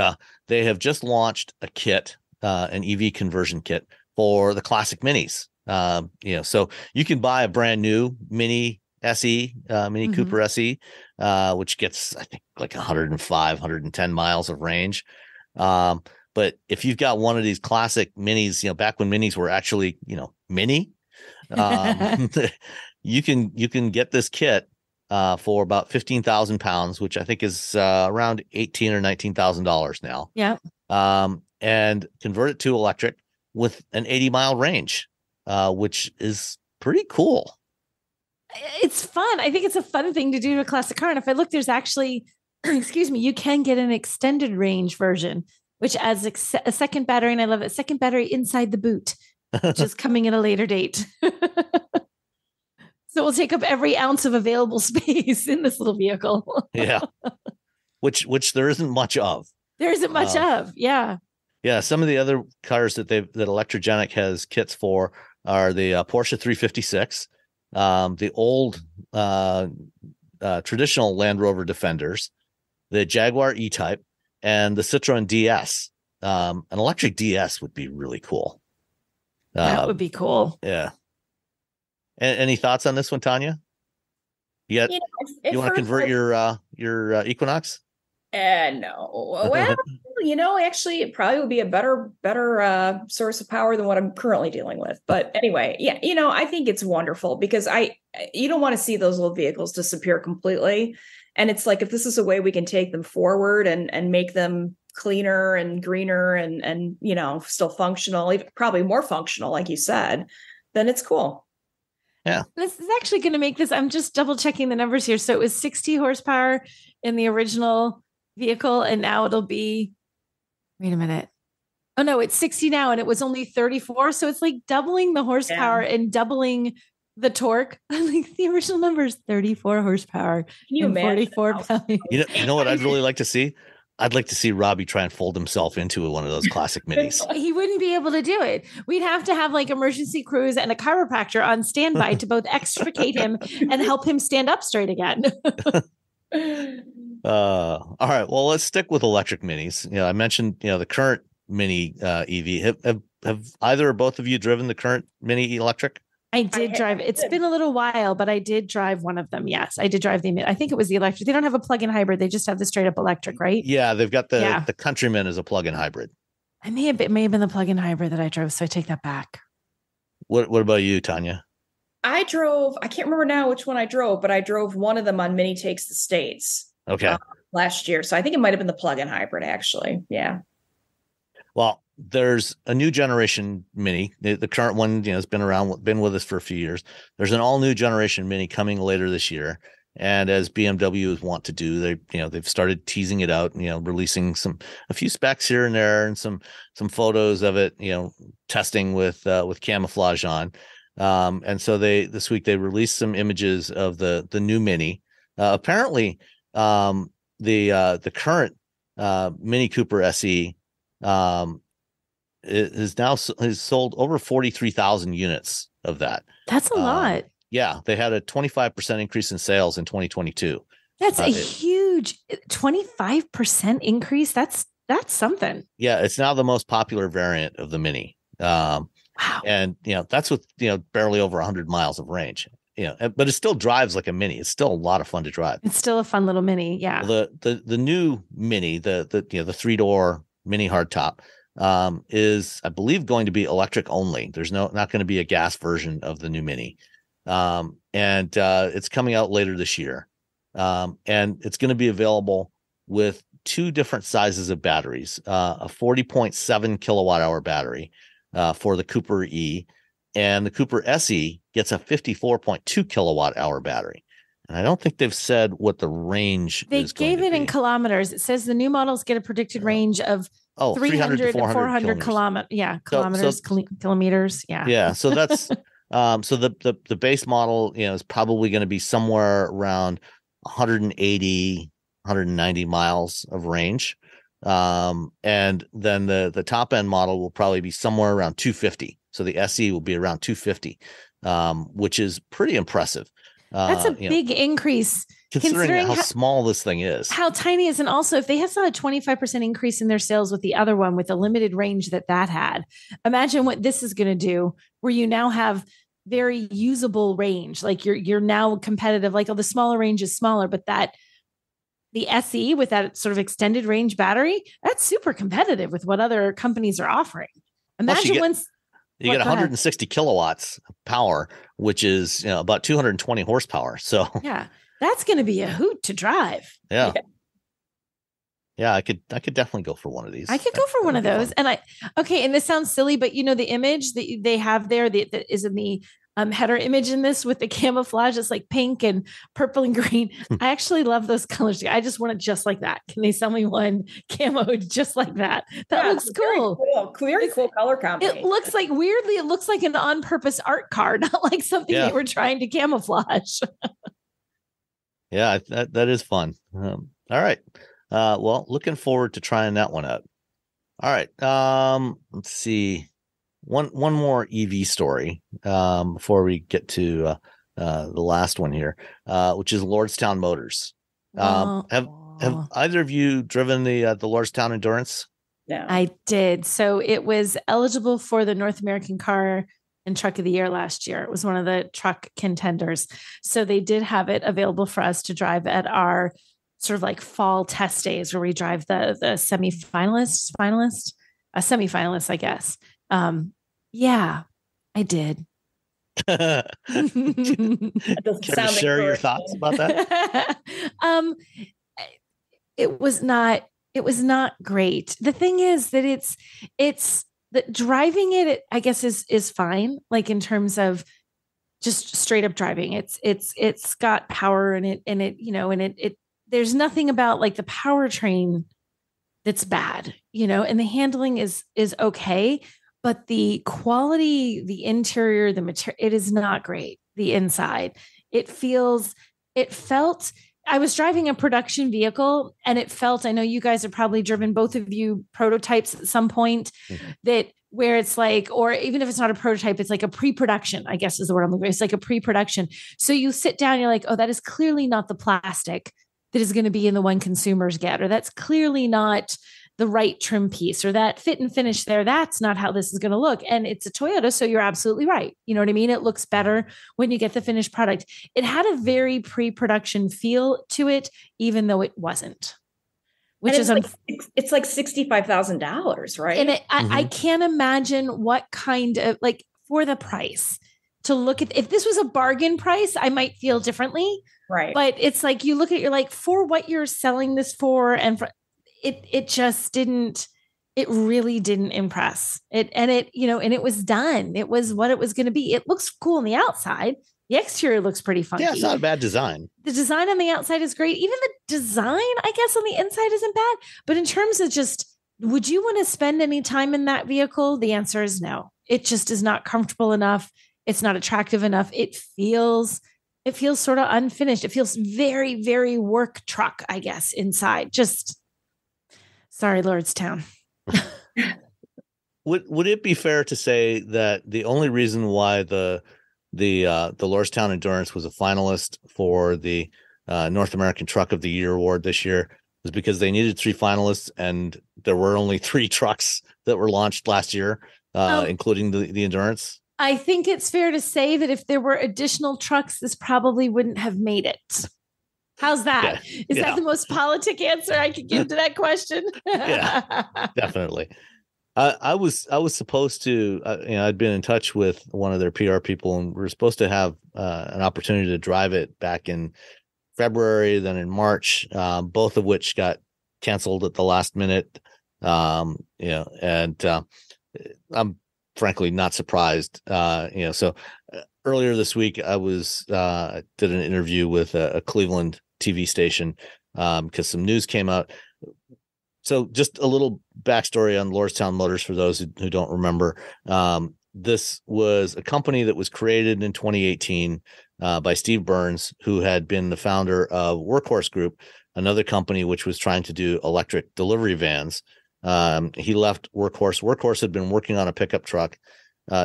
they have just launched a kit, an EV conversion kit for the classic minis. So you can buy a brand new Mini SE, Mini Cooper SE, which gets, I think, 105, 110 miles of range. But if you've got one of these classic minis, back when minis were actually, mini, you can get this kit for about 15,000 pounds, which I think is around $18,000 or $19,000 now. Yeah. And convert it to electric with an 80-mile range, which is pretty cool. It's fun. I think it's a fun thing to do to a classic car. And if I look, there's actually, you can get an extended range version, which adds a second battery. And I love it. Second battery inside the boot, which is coming at a later date. So we'll take up every ounce of available space in this little vehicle. Yeah. Which there isn't much of. There isn't much of. Yeah. Yeah. Some of the other cars that Electrogenic has kits for are the Porsche 356, the old traditional Land Rover Defenders, the Jaguar E-Type, and the Citroen DS. An electric DS would be really cool. That would be cool. Yeah. Any thoughts on this one, Tanya? You want to convert your Equinox? No. Well, actually, it probably would be a better source of power than what I'm currently dealing with. But anyway, yeah, I think it's wonderful because you don't want to see those little vehicles disappear completely. And it's like, if this is a way we can take them forward and make them cleaner and greener and still functional, even probably more functional, like you said, then it's cool. Yeah. This is actually going to make this. I'm just double checking the numbers here. So it was 60 horsepower in the original vehicle, and now it'll be, wait a minute. Oh no, it's 60 now, and it was only 34. So it's like doubling the horsepower and doubling the torque. Like the original numbers, 34 horsepower. Can you imagine? 44 pounds. You know what I'd really like to see? I'd like to see Robbie try and fold himself into one of those classic minis. He wouldn't be able to do it. We'd have to have emergency crews and a chiropractor on standby to both extricate him and help him stand up straight again. All right. Well, let's stick with electric minis. I mentioned, the current Mini EV. Have either or both of you driven the current Mini electric? I did drive. It's been a little while, but I did drive one of them. Yes, I did drive I think it was the electric. They don't have a plug-in hybrid. They just have the straight up electric, right? Yeah, they've got the Countryman as a plug-in hybrid. It may have been the plug-in hybrid that I drove, so I take that back. What about you, Tanya? I can't remember now which one I drove, but I drove one of them on Mini Takes the States. Okay. Last year. So I think it might have been the plug-in hybrid, actually. Yeah. Well, there's a new generation Mini. The current one, has been with us for a few years. There's an all new generation Mini coming later this year. And as BMW want to do, they've started teasing it out, releasing a few specs here and there and some photos of it, testing with camouflage on. And so this week they released some images of the new Mini. Apparently, the current Mini Cooper SE has sold over 43,000 units of that. That's a lot. Yeah, they had a 25% increase in sales in 2022. That's a huge 25% increase. That's something. Yeah, it's now the most popular variant of the Mini. Wow. And that's with barely over 100 miles of range. But it still drives like a Mini. It's still a lot of fun to drive. It's still a fun little Mini. Yeah. Well, the new Mini, the 3-door Mini hardtop, is, I believe, going to be electric only. There's not going to be a gas version of the new Mini. And it's coming out later this year. And it's going to be available with 2 different sizes of batteries, a 40.7 kilowatt hour battery for the Cooper E, and the Cooper SE gets a 54.2 kilowatt hour battery. And I don't think they've said what the range is. They gave it in kilometers. It says the new models get a predicted range of 300 to 400 kilometers. Yeah, kilometers, kilometers. Yeah. Yeah. So that's so the base model, is probably going to be somewhere around 180, 190 miles of range. And then the top end model will probably be somewhere around 250. So the SE will be around 250, which is pretty impressive. That's a big increase considering how small this thing is, how tiny it is. And also, if they have a 25% increase in their sales with the other one with the limited range that had, imagine what this is going to do, where you now have very usable range. Like you're now competitive. Like, the smaller range is smaller, but the SE with that sort of extended range battery, that's super competitive with what other companies are offering. Imagine you get 160 kilowatts of power, which is about 220 horsepower. So yeah, that's going to be a hoot to drive. Yeah. I could definitely go for one of these. I could go for one of those. Fun. And this sounds silly, but the image that they have there that is in the header image in this with the camouflage, it's like pink and purple and green. I actually love those colors. I just want it just like that. Can they sell me one camo just like that? That looks cool. Very cool color combination. It looks like, weirdly, it looks like an on-purpose art card, not like something they were trying to camouflage. Yeah, that is fun. All right. Well, looking forward to trying that one out. All right. Let's see. One more EV story before we get to the last one here, which is Lordstown Motors. Have either of you driven the Lordstown Endurance? No, I did. So it was eligible for the North American Car and Truck of the Year last year. It was one of the truck contenders. So they did have it available for us to drive at our sort of like fall test days, where we drive the semifinalist, I guess. Yeah, I did. Can you share your thoughts about that? It was not great. The thing is that it's that driving it, I guess is fine. Like, in terms of just straight up driving, it's got power in it, and it there's nothing about like the powertrain that's bad, and the handling is okay. But the quality, the interior, the material, it is not great. The inside, it felt, I was driving a production vehicle, and it felt, I know you guys have probably driven, both of you, prototypes at some point, that where it's like, or even if it's not a prototype, it's like a pre-production, I guess is the word I'm looking for. It's like a pre-production. So you sit down, you're like, oh, that is clearly not the plastic that is going to be in the one consumers get, or that's clearly not the right trim piece, or that fit and finish there. That's not how this is going to look. And it's a Toyota. So you're absolutely right. You know what I mean? It looks better when you get the finished product. It had a very pre-production feel to it, even though it wasn't, which is, it's like $65,000, right? And I can't imagine what kind of, like, for the price to look at. If this was a bargain price, I might feel differently. Right. But it's like you look at, you're like, for what you're selling this for, and for it just didn't. It really didn't impress it. And it was done. It was what it was going to be. It looks cool on the outside. The exterior looks pretty funky. Yeah, it's not a bad design. The design on the outside is great. Even the design, I guess, on the inside isn't bad. But in terms of just, would you want to spend any time in that vehicle? The answer is no. It just is not comfortable enough. It's not attractive enough. It feels sort of unfinished. It feels very, very work truck, I guess, inside. Just sorry, Lordstown. Would it be fair to say that the only reason why the Lordstown Endurance was a finalist for the North American Truck of the Year award this year was because they needed 3 finalists, and there were only 3 trucks that were launched last year, including the Endurance? I think it's fair to say that if there were additional trucks, this probably wouldn't have made it. How's that? Yeah. Is that the most politic answer I could give to that question? Yeah, definitely. I was supposed to, I'd been in touch with one of their PR people, and we were supposed to have an opportunity to drive it back in February, then in March, both of which got canceled at the last minute. And I'm frankly not surprised. So earlier this week, I did an interview with a Cleveland TV station because some news came out. So just a little backstory on Lordstown Motors for those who don't remember. This was a company that was created in 2018 by Steve Burns, who had been the founder of Workhorse Group, another company which was trying to do electric delivery vans. He left Workhorse. Workhorse had been working on a pickup truck.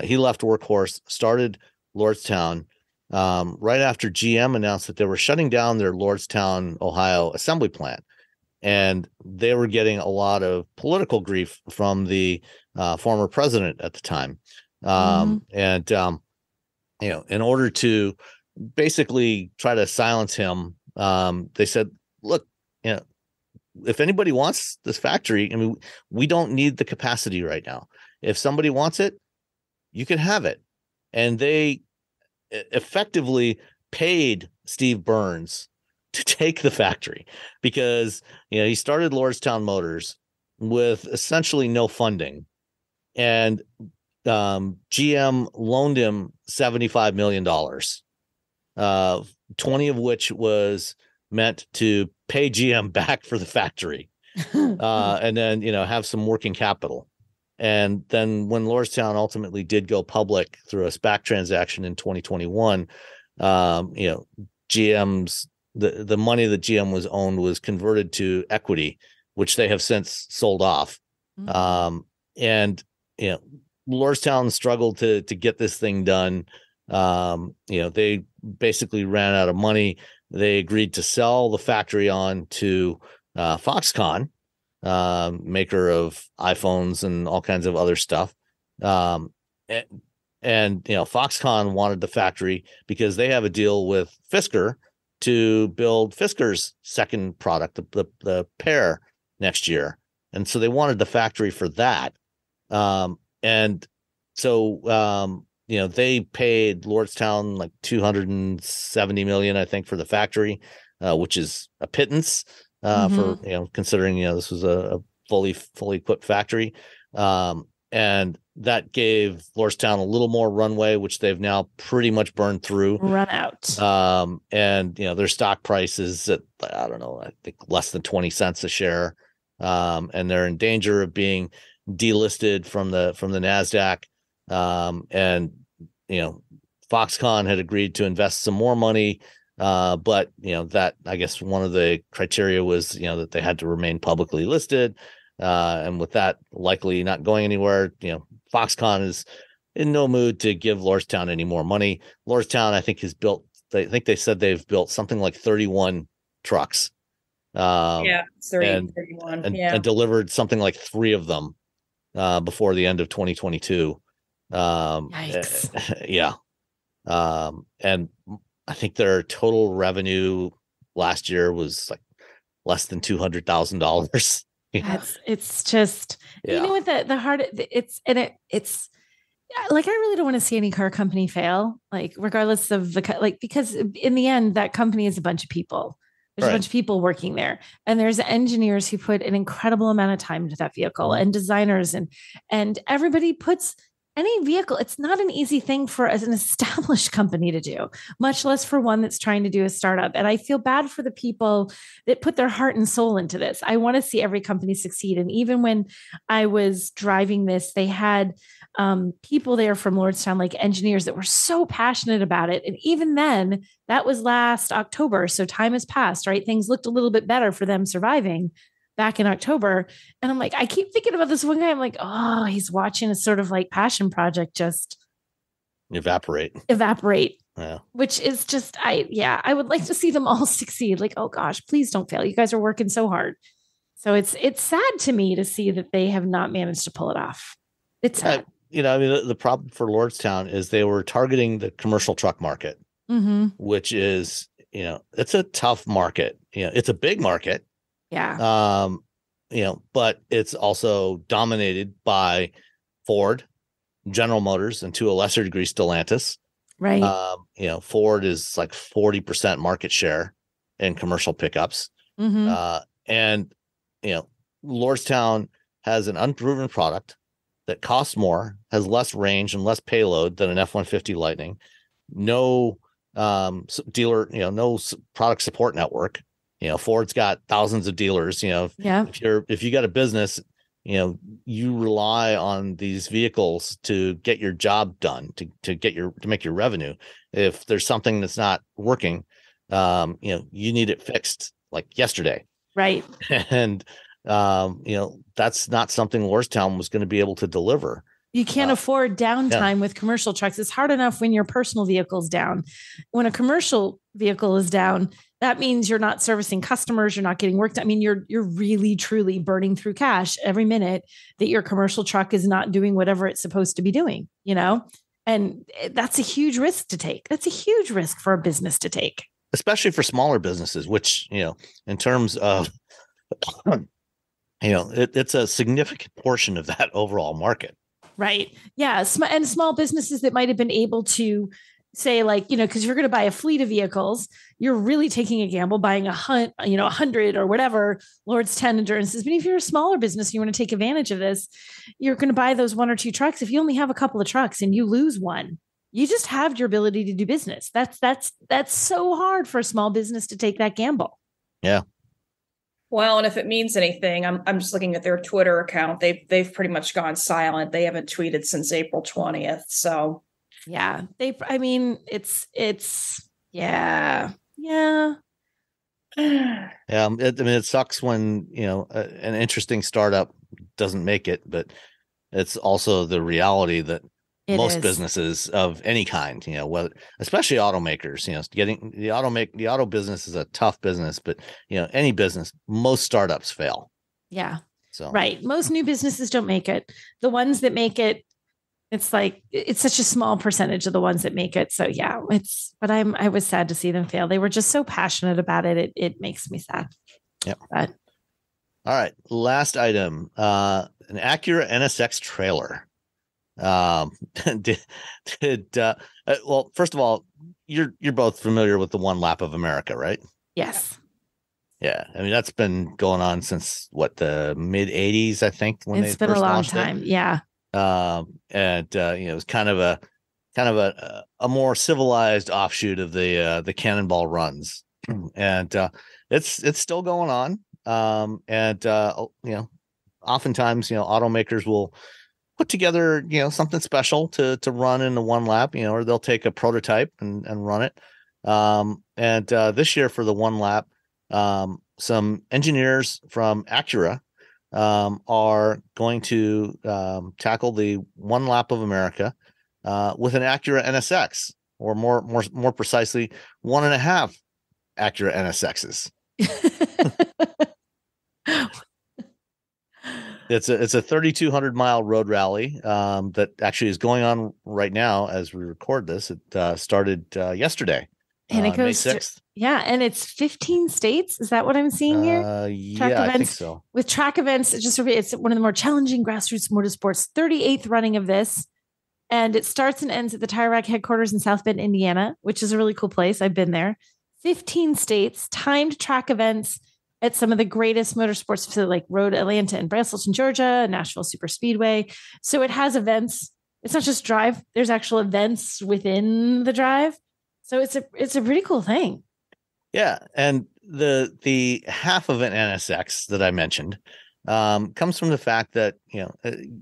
He left Workhorse, started Lordstown right after GM announced that they were shutting down their Lordstown, Ohio assembly plant. And they were getting a lot of political grief from the former president at the time. And, in order to basically try to silence him, they said, look, if anybody wants this factory, I mean, we don't need the capacity right now. If somebody wants it, you can have it. And they effectively paid Steve Burns to take the factory because, he started Lordstown Motors with essentially no funding, and GM loaned him $75 million, 20 of which was meant to pay GM back for the factory, and then, have some working capital. And then when Lordstown ultimately did go public through a SPAC transaction in 2021, GM's the money that GM was owned was converted to equity, which they have since sold off. And Lordstown struggled to get this thing done. They basically ran out of money. They agreed to sell the factory on to Foxconn, maker of iPhones and all kinds of other stuff. And Foxconn wanted the factory because they have a deal with Fisker to build Fisker's second product, the Pear, next year. And so they wanted the factory for that. And so, they paid Lordstown like $270 million, I think, for the factory, which is a pittance for, considering, this was a fully equipped factory. And that gave Lordstown a little more runway, which they've now pretty much burned through. Run out. And, their stock price is at, I don't know, I think less than 20 cents a share. And they're in danger of being delisted from the NASDAQ. And, Foxconn had agreed to invest some more money. But, that, I guess one of the criteria was, that they had to remain publicly listed. And with that likely not going anywhere, Foxconn is in no mood to give Lordstown any more money. Lordstown, I think, they said they've built something like 31 trucks. 31. And delivered something like 3 of them before the end of 2022. Yikes. Yeah. And I think their total revenue last year was like less than $200,000. It's just, what the hard, it's like, I really don't want to see any car company fail, like, regardless of because in the end, that company is a bunch of people. There's a bunch of people working there, and there's engineers who put an incredible amount of time into that vehicle, and designers, and everybody puts any vehicle. It's not an easy thing for as an established company to do, much less for one that's trying to do a startup. And I feel bad for the people that put their heart and soul into this. I want to see every company succeed. And even when I was driving this, they had people there from Lordstown, like engineers that were so passionate about it. And even then, that was last October. So time has passed, right? Things looked a little bit better for them surviving back in October. And I'm like, I keep thinking about this one guy. I'm like, oh, he's watching a sort of like passion project just evaporate. Yeah. Which is just, I would like to see them all succeed. Like, oh gosh, please don't fail. You guys are working so hard. So it's sad to me to see that they have not managed to pull it off. It's sad. I mean, the problem for Lordstown is they were targeting the commercial truck market, which is, it's a tough market. It's a big market. Yeah. But it's also dominated by Ford, General Motors, and to a lesser degree, Stellantis. Right. Ford is like 40% market share in commercial pickups. And Lordstown has an unproven product that costs more, has less range and less payload than an F-150 Lightning. No dealer, no product support network. Ford's got thousands of dealers. If you got a business, you rely on these vehicles to get your job done, to make your revenue. If there's something that's not working, you need it fixed like yesterday. Right. And that's not something Lordstown was going to be able to deliver. You can't afford downtime with commercial trucks. It's hard enough when your personal vehicle's down. When a commercial vehicle is down, that means you're not servicing customers. You're not getting work done. I mean, you're really, truly burning through cash every minute that your commercial truck is not doing whatever it's supposed to be doing, and that's a huge risk to take. That's a huge risk for a business to take. Especially for smaller businesses, which, in terms of, it's a significant portion of that overall market. Right. Yeah. And small businesses that might have been able to say, like, because you're going to buy a fleet of vehicles, you're really taking a gamble buying 100 or whatever Lordstown Endurances. But if you're a smaller business, you want to take advantage of this, you're going to buy those one or two trucks. If you only have a couple of trucks and you lose one, you just have your ability to do business. That's so hard for a small business to take that gamble. Yeah. Well, and if it means anything, I'm just looking at their Twitter account. They've pretty much gone silent. They haven't tweeted since April 20th. So yeah, yeah. It sucks when, an interesting startup doesn't make it, but it's also the reality that most businesses of any kind, especially automakers, getting the auto business is a tough business, but any business, most startups fail. Yeah. So, right. Most new businesses don't make it. The ones that make it, it's like, it's such a small percentage of the ones that make it. So yeah, but I was sad to see them fail. They were just so passionate about it. It makes me sad. Yeah. But all right. Last item, an Acura NSX trailer. Well, first of all, you're both familiar with the one lap of America, right? Yes. Yeah. I mean, that's been going on since the mid 80s, I think, when it's been a long time. Yeah. It was kind of a more civilized offshoot of the cannonball runs. And it's still going on. Oftentimes, automakers will put together, something special to run in the one lap, or they'll take a prototype and run it. This year for the one lap, some engineers from Acura are going to tackle the one lap of America with an Acura NSX, or more precisely, 1.5 Acura NSXs. It's a 3,200 mile road rally that actually is going on right now as we record this. It started yesterday, and it goes May 6th. And it's 15 states. Is that what I'm seeing here? I think so. With track events, it's one of the more challenging grassroots motorsports. 38th running of this, And it starts and ends at the Tire Rack headquarters in South Bend, Indiana, which is a really cool place. I've been there. 15 states, timed track events at some of the greatest motorsports facilities like Road Atlanta and Braselton, Georgia, Nashville Super Speedway. So it has events. It's not just drive. There's actual events within the drive. So it's a pretty cool thing. Yeah. And the half of an NSX that I mentioned comes from the fact that,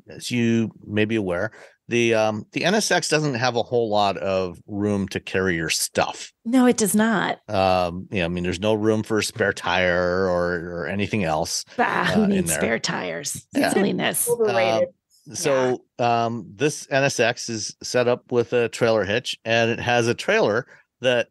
as you may be aware, the NSX doesn't have a whole lot of room to carry your stuff. No, it does not. There's no room for a spare tire or anything else. Who needs spare tires? Silliness. Overrated. So this NSX is set up with a trailer hitch, and it has a trailer that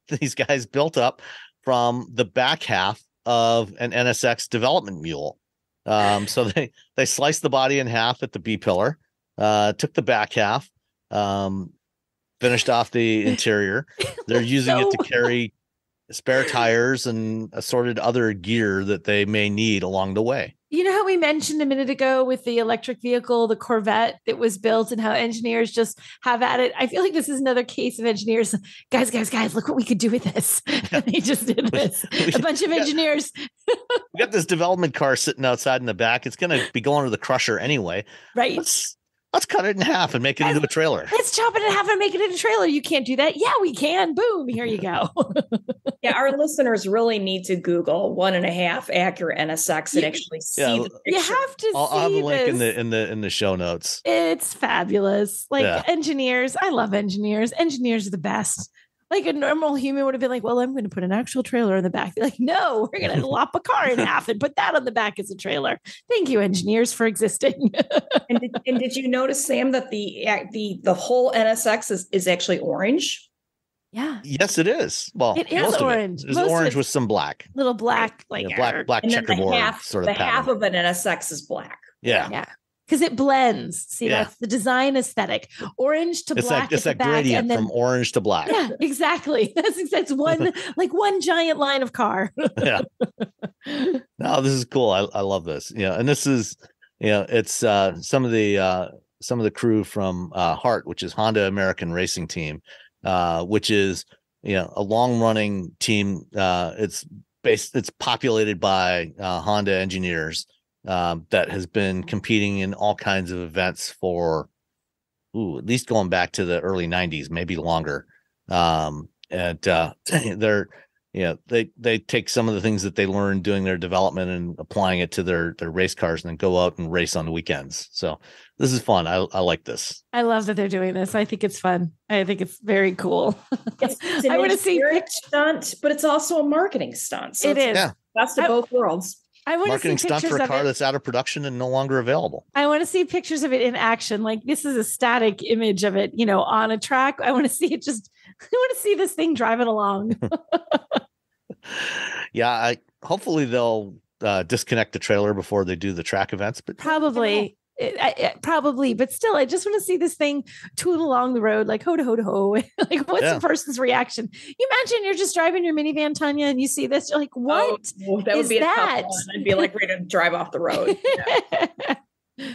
these guys built up from the back half of an NSX development mule. So they sliced the body in half at the B pillar. Took the back half, finished off the interior. They're using it to carry spare tires and assorted other gear that they may need along the way. You know how we mentioned a minute ago with the electric vehicle, the Corvette that was built, and how engineers just have at it? I feel like this is another case of engineers. Guys, look what we could do with this. Yeah. They just did this. A bunch of engineers. We got this development car sitting outside in the back. It's going to be going to the crusher anyway. Right. Let's cut it in half and make it into a trailer. Let's chop it in half and make it into a trailer. You can't do that. Yeah, we can. Boom. Here you go. Yeah, our listeners really need to Google 1.5 accurate NSX and actually see the picture. You have to I'll have a link in the show notes. It's fabulous. Engineers. I love engineers. Engineers are the best. Like a normal human would have been like, well, I'm going to put an actual trailer in the back. They're like, no, we're going to lop a car in half and put that on the back as a trailer. Thank you, engineers, for existing. and did you notice, Sam, that the whole NSX is actually orange? Yeah. Yes, it is. Well, it is orange. It's orange with some black. Little black, black checkerboard sort of pattern. Half of an NSX is black. Yeah. Yeah. Because it blends. See, that's the design aesthetic. Orange to black. It's a gradient from orange to black. Yeah, exactly. That's one one giant line of car. Yeah. No, this is cool. I love this. And this is, it's some of the crew from Hart, which is Honda American Racing Team, which is a long running team. It's populated by Honda engineers. That has been competing in all kinds of events for at least going back to the early 90s, maybe longer. They're they take some of the things that they learned doing their development and applying it to their race cars, and then go out and race on the weekends. So this is fun. I like this. I love that they're doing this. I think it's fun. I think it's very cool. It's an I want to see stunt, but it's also a marketing stunt. So it is. Yeah. Best of both worlds. I want marketing to see stunt pictures for a of car it. that's out of production and no longer available. I want to see pictures of it in action. Like, this is a static image of it, on a track. I want to see it I want to see this thing driving along. Yeah. Hopefully they'll disconnect the trailer before they do the track events, but probably. Probably, but still, I just want to see this thing tool along the road, like ho to ho to ho. Like, what's the person's reaction? You imagine you're just driving your minivan, Tanya, and you see this, you're like, what? That would be a tough one. I'd be like ready to drive off the road. Yeah.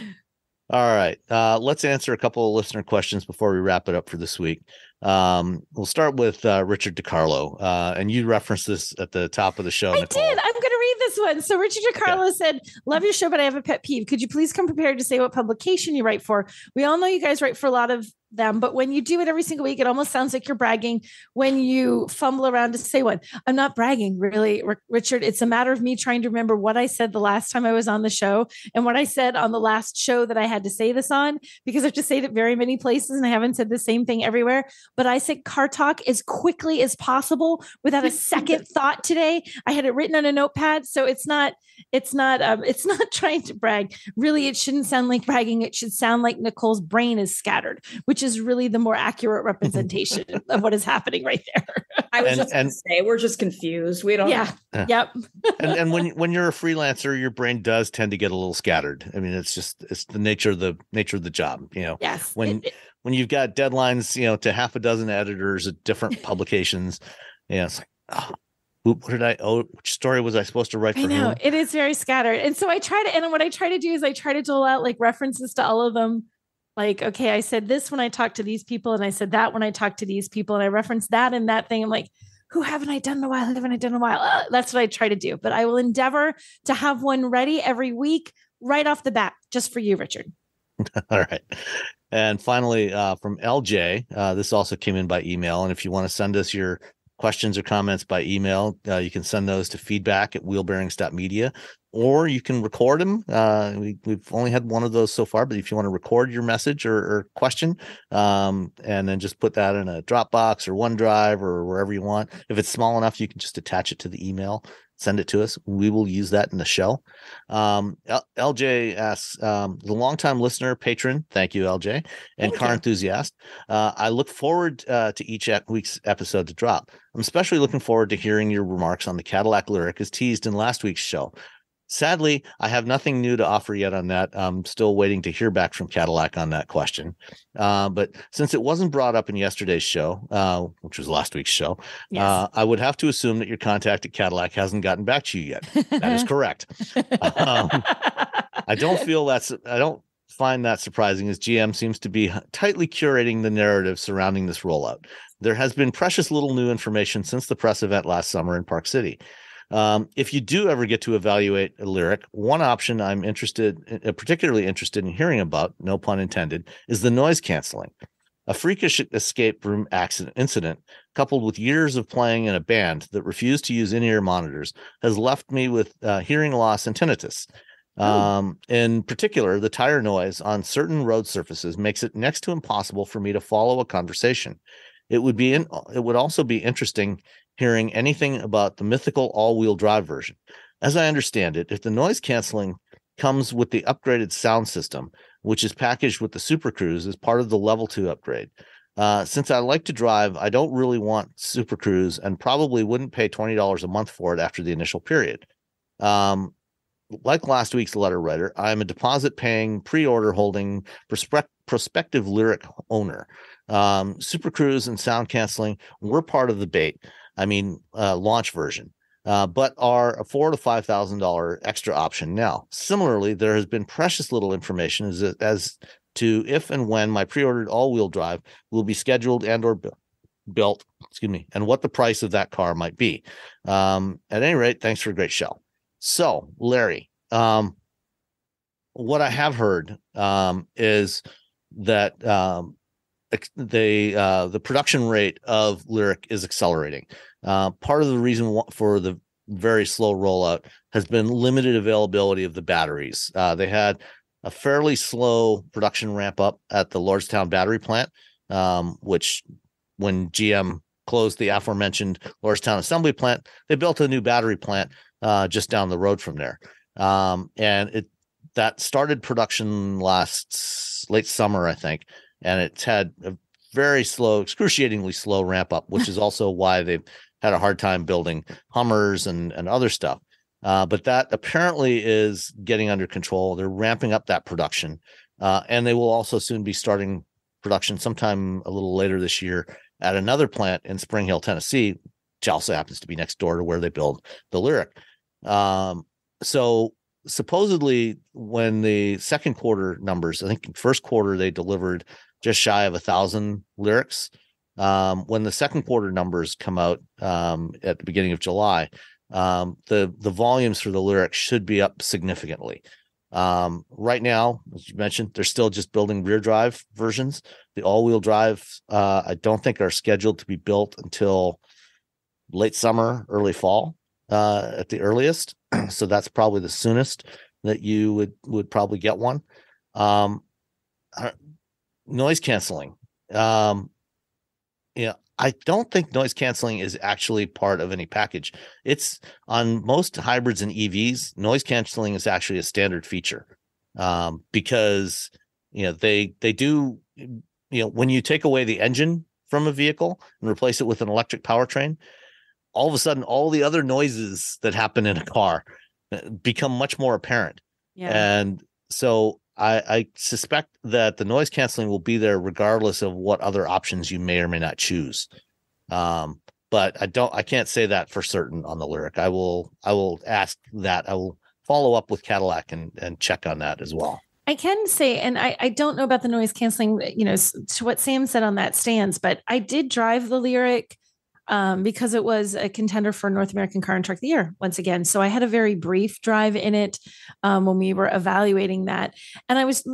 All right. Let's answer a couple of listener questions before we wrap it up for this week. We'll start with Richard DiCarlo. And you referenced this at the top of the show, Nicole. I did. I'm going to read this one. So Richard DiCarlo said, love your show, but I have a pet peeve. Could you please come prepared to say what publication you write for? We all know you guys write for a lot of them, but when you do it every single week, it almost sounds like you're bragging when you fumble around to say one. I'm not bragging, really, Richard. It's a matter of me trying to remember what I said the last time I was on the show and what I said on the last show that I had to say this on, because I have to say it at very many places and I haven't said the same thing everywhere. But I said car talk as quickly as possible without a second thought today. I had it written on a notepad, so it's not trying to brag. Really, it shouldn't sound like bragging. It should sound like Nicole's brain is scattered, which is really the more accurate representation of what is happening right there. I was just going to say, we're just confused. We don't. Yeah. Yep. and when you're a freelancer, your brain does tend to get a little scattered. I mean, it's the nature of the job. Yes. When you've got deadlines, to half a dozen editors at different publications, it's like, which story was I supposed to write for? I know it is very scattered. And so what I try to do is I try to dole out like references to all of them Like, okay, I said this when I talked to these people, and I said that when I talked to these people, and I referenced that and that thing. I'm like, who haven't I done in a while? Haven't I done in a while? That's what I try to do. But I will endeavor to have one ready every week, right off the bat, just for you, Richard. All right. And finally, from LJ, this also came in by email. And if you want to send us your questions or comments by email, you can send those to feedback@wheelbearings.media, or you can record them. We've only had one of those so far, but if you want to record your message or question, and then just put that in a Dropbox or OneDrive or wherever you want. If it's small enough, you can just attach it to the email. Send it to us. We will use that in the show. LJ asks, the longtime listener, patron, thank you, LJ, and car enthusiast. I look forward to each week's episode to drop. I'm especially looking forward to hearing your remarks on the Cadillac Lyriq as teased in last week's show. Sadly, I have nothing new to offer yet on that. I'm still waiting to hear back from Cadillac on that question. But since it wasn't brought up in yesterday's show, which was last week's show, yes, I would have to assume that your contact at Cadillac hasn't gotten back to you yet. That is correct. I don't find that surprising, as GM seems to be tightly curating the narrative surrounding this rollout. There has been precious little new information since the press event last summer in Park City. If you do ever get to evaluate a Lyriq, one option I'm particularly interested in hearing about, no pun intended, is the noise canceling. A freakish escape room incident, coupled with years of playing in a band that refused to use in-ear monitors, has left me with hearing loss and tinnitus. In particular, the tire noise on certain road surfaces makes it next to impossible for me to follow a conversation. It would also be interesting hearing anything about the mythical all-wheel drive version. As I understand it, if the noise canceling comes with the upgraded sound system, which is packaged with the Super Cruise as part of the Level 2 upgrade. Since I like to drive, I don't really want Super Cruise and probably wouldn't pay $20 a month for it after the initial period. Like last week's letter writer, I am a deposit-paying, pre-order holding, prospective Lyriq owner. Super Cruise and sound canceling were part of the bait. Launch version, but are a $4,000 to $5,000 extra option now. Similarly, there has been precious little information as to if and when my pre-ordered all-wheel drive will be scheduled and or built, and what the price of that car might be. At any rate, thanks for a great show. So, Larry, what I have heard is that the production rate of Lyriq is accelerating. Part of the reason for the very slow rollout has been limited availability of the batteries. They had a fairly slow production ramp up at the Lordstown battery plant, which when GM closed the aforementioned Lordstown assembly plant, they built a new battery plant just down the road from there. And that started production late summer, I think. And it's had a very slow, excruciatingly slow ramp up, which is also why they've had a hard time building Hummers and other stuff. But that apparently is getting under control. They're ramping up that production. And they will also soon be starting production sometime a little later this year at another plant in Spring Hill, Tennessee, which also happens to be next door to where they build the Lyriq. So supposedly when the second quarter numbers, I think first quarter they delivered just shy of 1,000 Lyriqs. When the second quarter numbers come out at the beginning of July, the volumes for the Lyriq should be up significantly. Right now, as you mentioned, they're still just building rear drive versions. The all-wheel drive, I don't think are scheduled to be built until late summer, early fall at the earliest. So that's probably the soonest that you would probably get one. Noise canceling. I don't think noise canceling is actually part of any package. It's on most hybrids and EVs. Noise canceling is actually a standard feature because they do. When you take away the engine from a vehicle and replace it with an electric powertrain, all of a sudden, all the other noises that happen in a car become much more apparent. Yeah. And so I suspect that the noise canceling will be there regardless of what other options you may or may not choose. But I can't say that for certain on the Lyriq. I will ask that. I will follow up with Cadillac and check on that as well. I can say, and I don't know about the noise canceling, to what Sam said on that stands, but I did drive the Lyriq because it was a contender for North American Car and Truck of the Year once again. So I had a very brief drive in it when we were evaluating that. And I was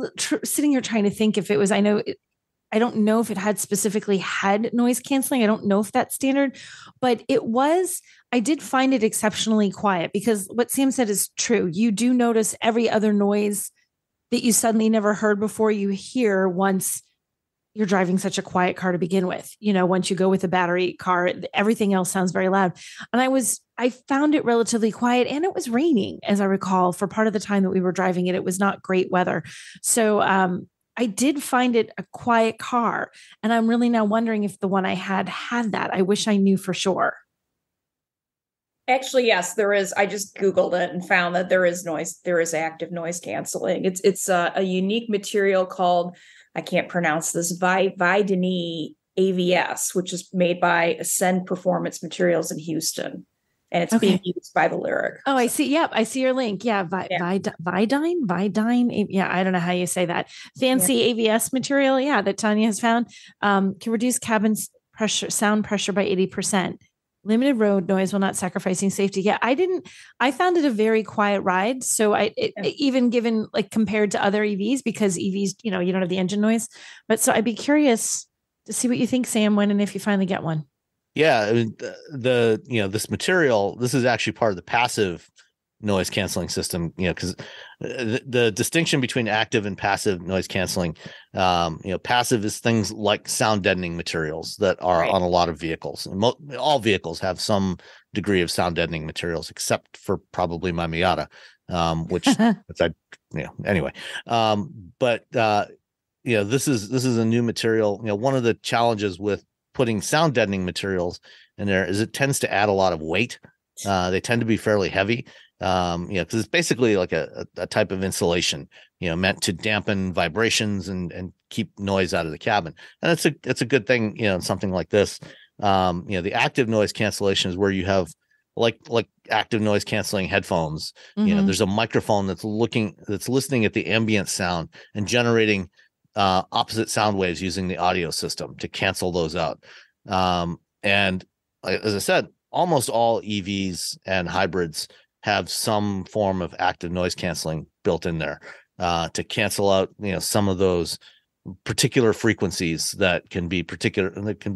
sitting here trying to think if it was, I don't know if it had specifically had noise canceling. I don't know if that's standard, but I did find it exceptionally quiet because what Sam said is true. You do notice every other noise that you suddenly never heard before you hear once you're driving such a quiet car to begin with. Once you go with a battery car, everything else sounds very loud. And I found it relatively quiet, and it was raining, as I recall, for part of the time that we were driving it. It was not great weather. So I did find it a quiet car. And I'm really now wondering if the one I had that. I wish I knew for sure. Actually, yes, there is. I just Googled it and found that there is noise. There is active noise canceling. It's a unique material called, I can't pronounce this, Wagoneer AVS, which is made by Ascend Performance Materials in Houston. And it's being used by the Lyriq. Oh, I see. Yep. I see your link. Yeah. Vidine. Yeah. I don't know how you say that. Fancy AVS material. Yeah. That Tanya has found can reduce cabin sound pressure by 80%. Limited road noise while not sacrificing safety. Yeah, I found it a very quiet ride. So even given like compared to other EVs, because EVs, you don't have the engine noise. But so I'd be curious to see what you think, Sam, when and if you finally get one. Yeah, I mean, this material, this is actually part of the passive noise canceling system, because the distinction between active and passive noise canceling, passive is things like sound deadening materials that are on a lot of vehicles. And all vehicles have some degree of sound deadening materials, except for probably my Miata, which anyway. But this is a new material. One of the challenges with putting sound deadening materials in there is it tends to add a lot of weight. They tend to be fairly heavy. Because it's basically like a type of insulation, meant to dampen vibrations and keep noise out of the cabin. And it's a good thing, in something like this. The active noise cancellation is where you have like active noise canceling headphones. Mm-hmm. There's a microphone that's listening at the ambient sound and generating opposite sound waves using the audio system to cancel those out. And as I said, almost all EVs and hybrids have some form of active noise canceling built in there to cancel out, some of those particular frequencies that can be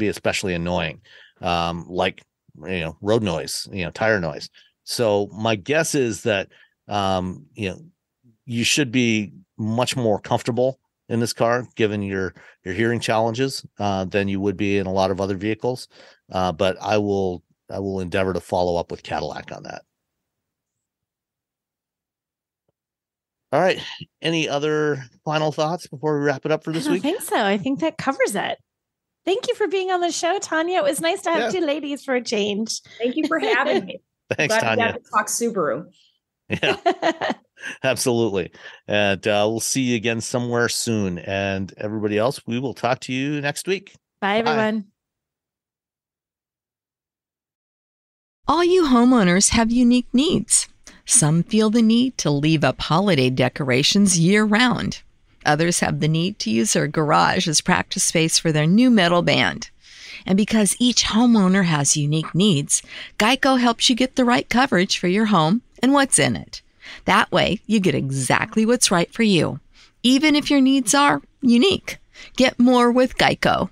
especially annoying, like, road noise, tire noise. So my guess is that, you should be much more comfortable in this car, given your hearing challenges, than you would be in a lot of other vehicles. But I will endeavor to follow up with Cadillac on that. All right. Any other final thoughts before we wrap it up for this week? I think so. I think that covers it. Thank you for being on the show, Tanya. It was nice to have two ladies for a change. Thank you for having me. Thanks, Glad Tanya. we got to talk Subaru. Yeah, absolutely. And we'll see you again somewhere soon. And everybody else, we will talk to you next week. Bye, everyone. All you homeowners have unique needs. Some feel the need to leave up holiday decorations year-round. Others have the need to use their garage as practice space for their new metal band. And because each homeowner has unique needs, Geico helps you get the right coverage for your home and what's in it. That way, you get exactly what's right for you, even if your needs are unique. Get more with Geico.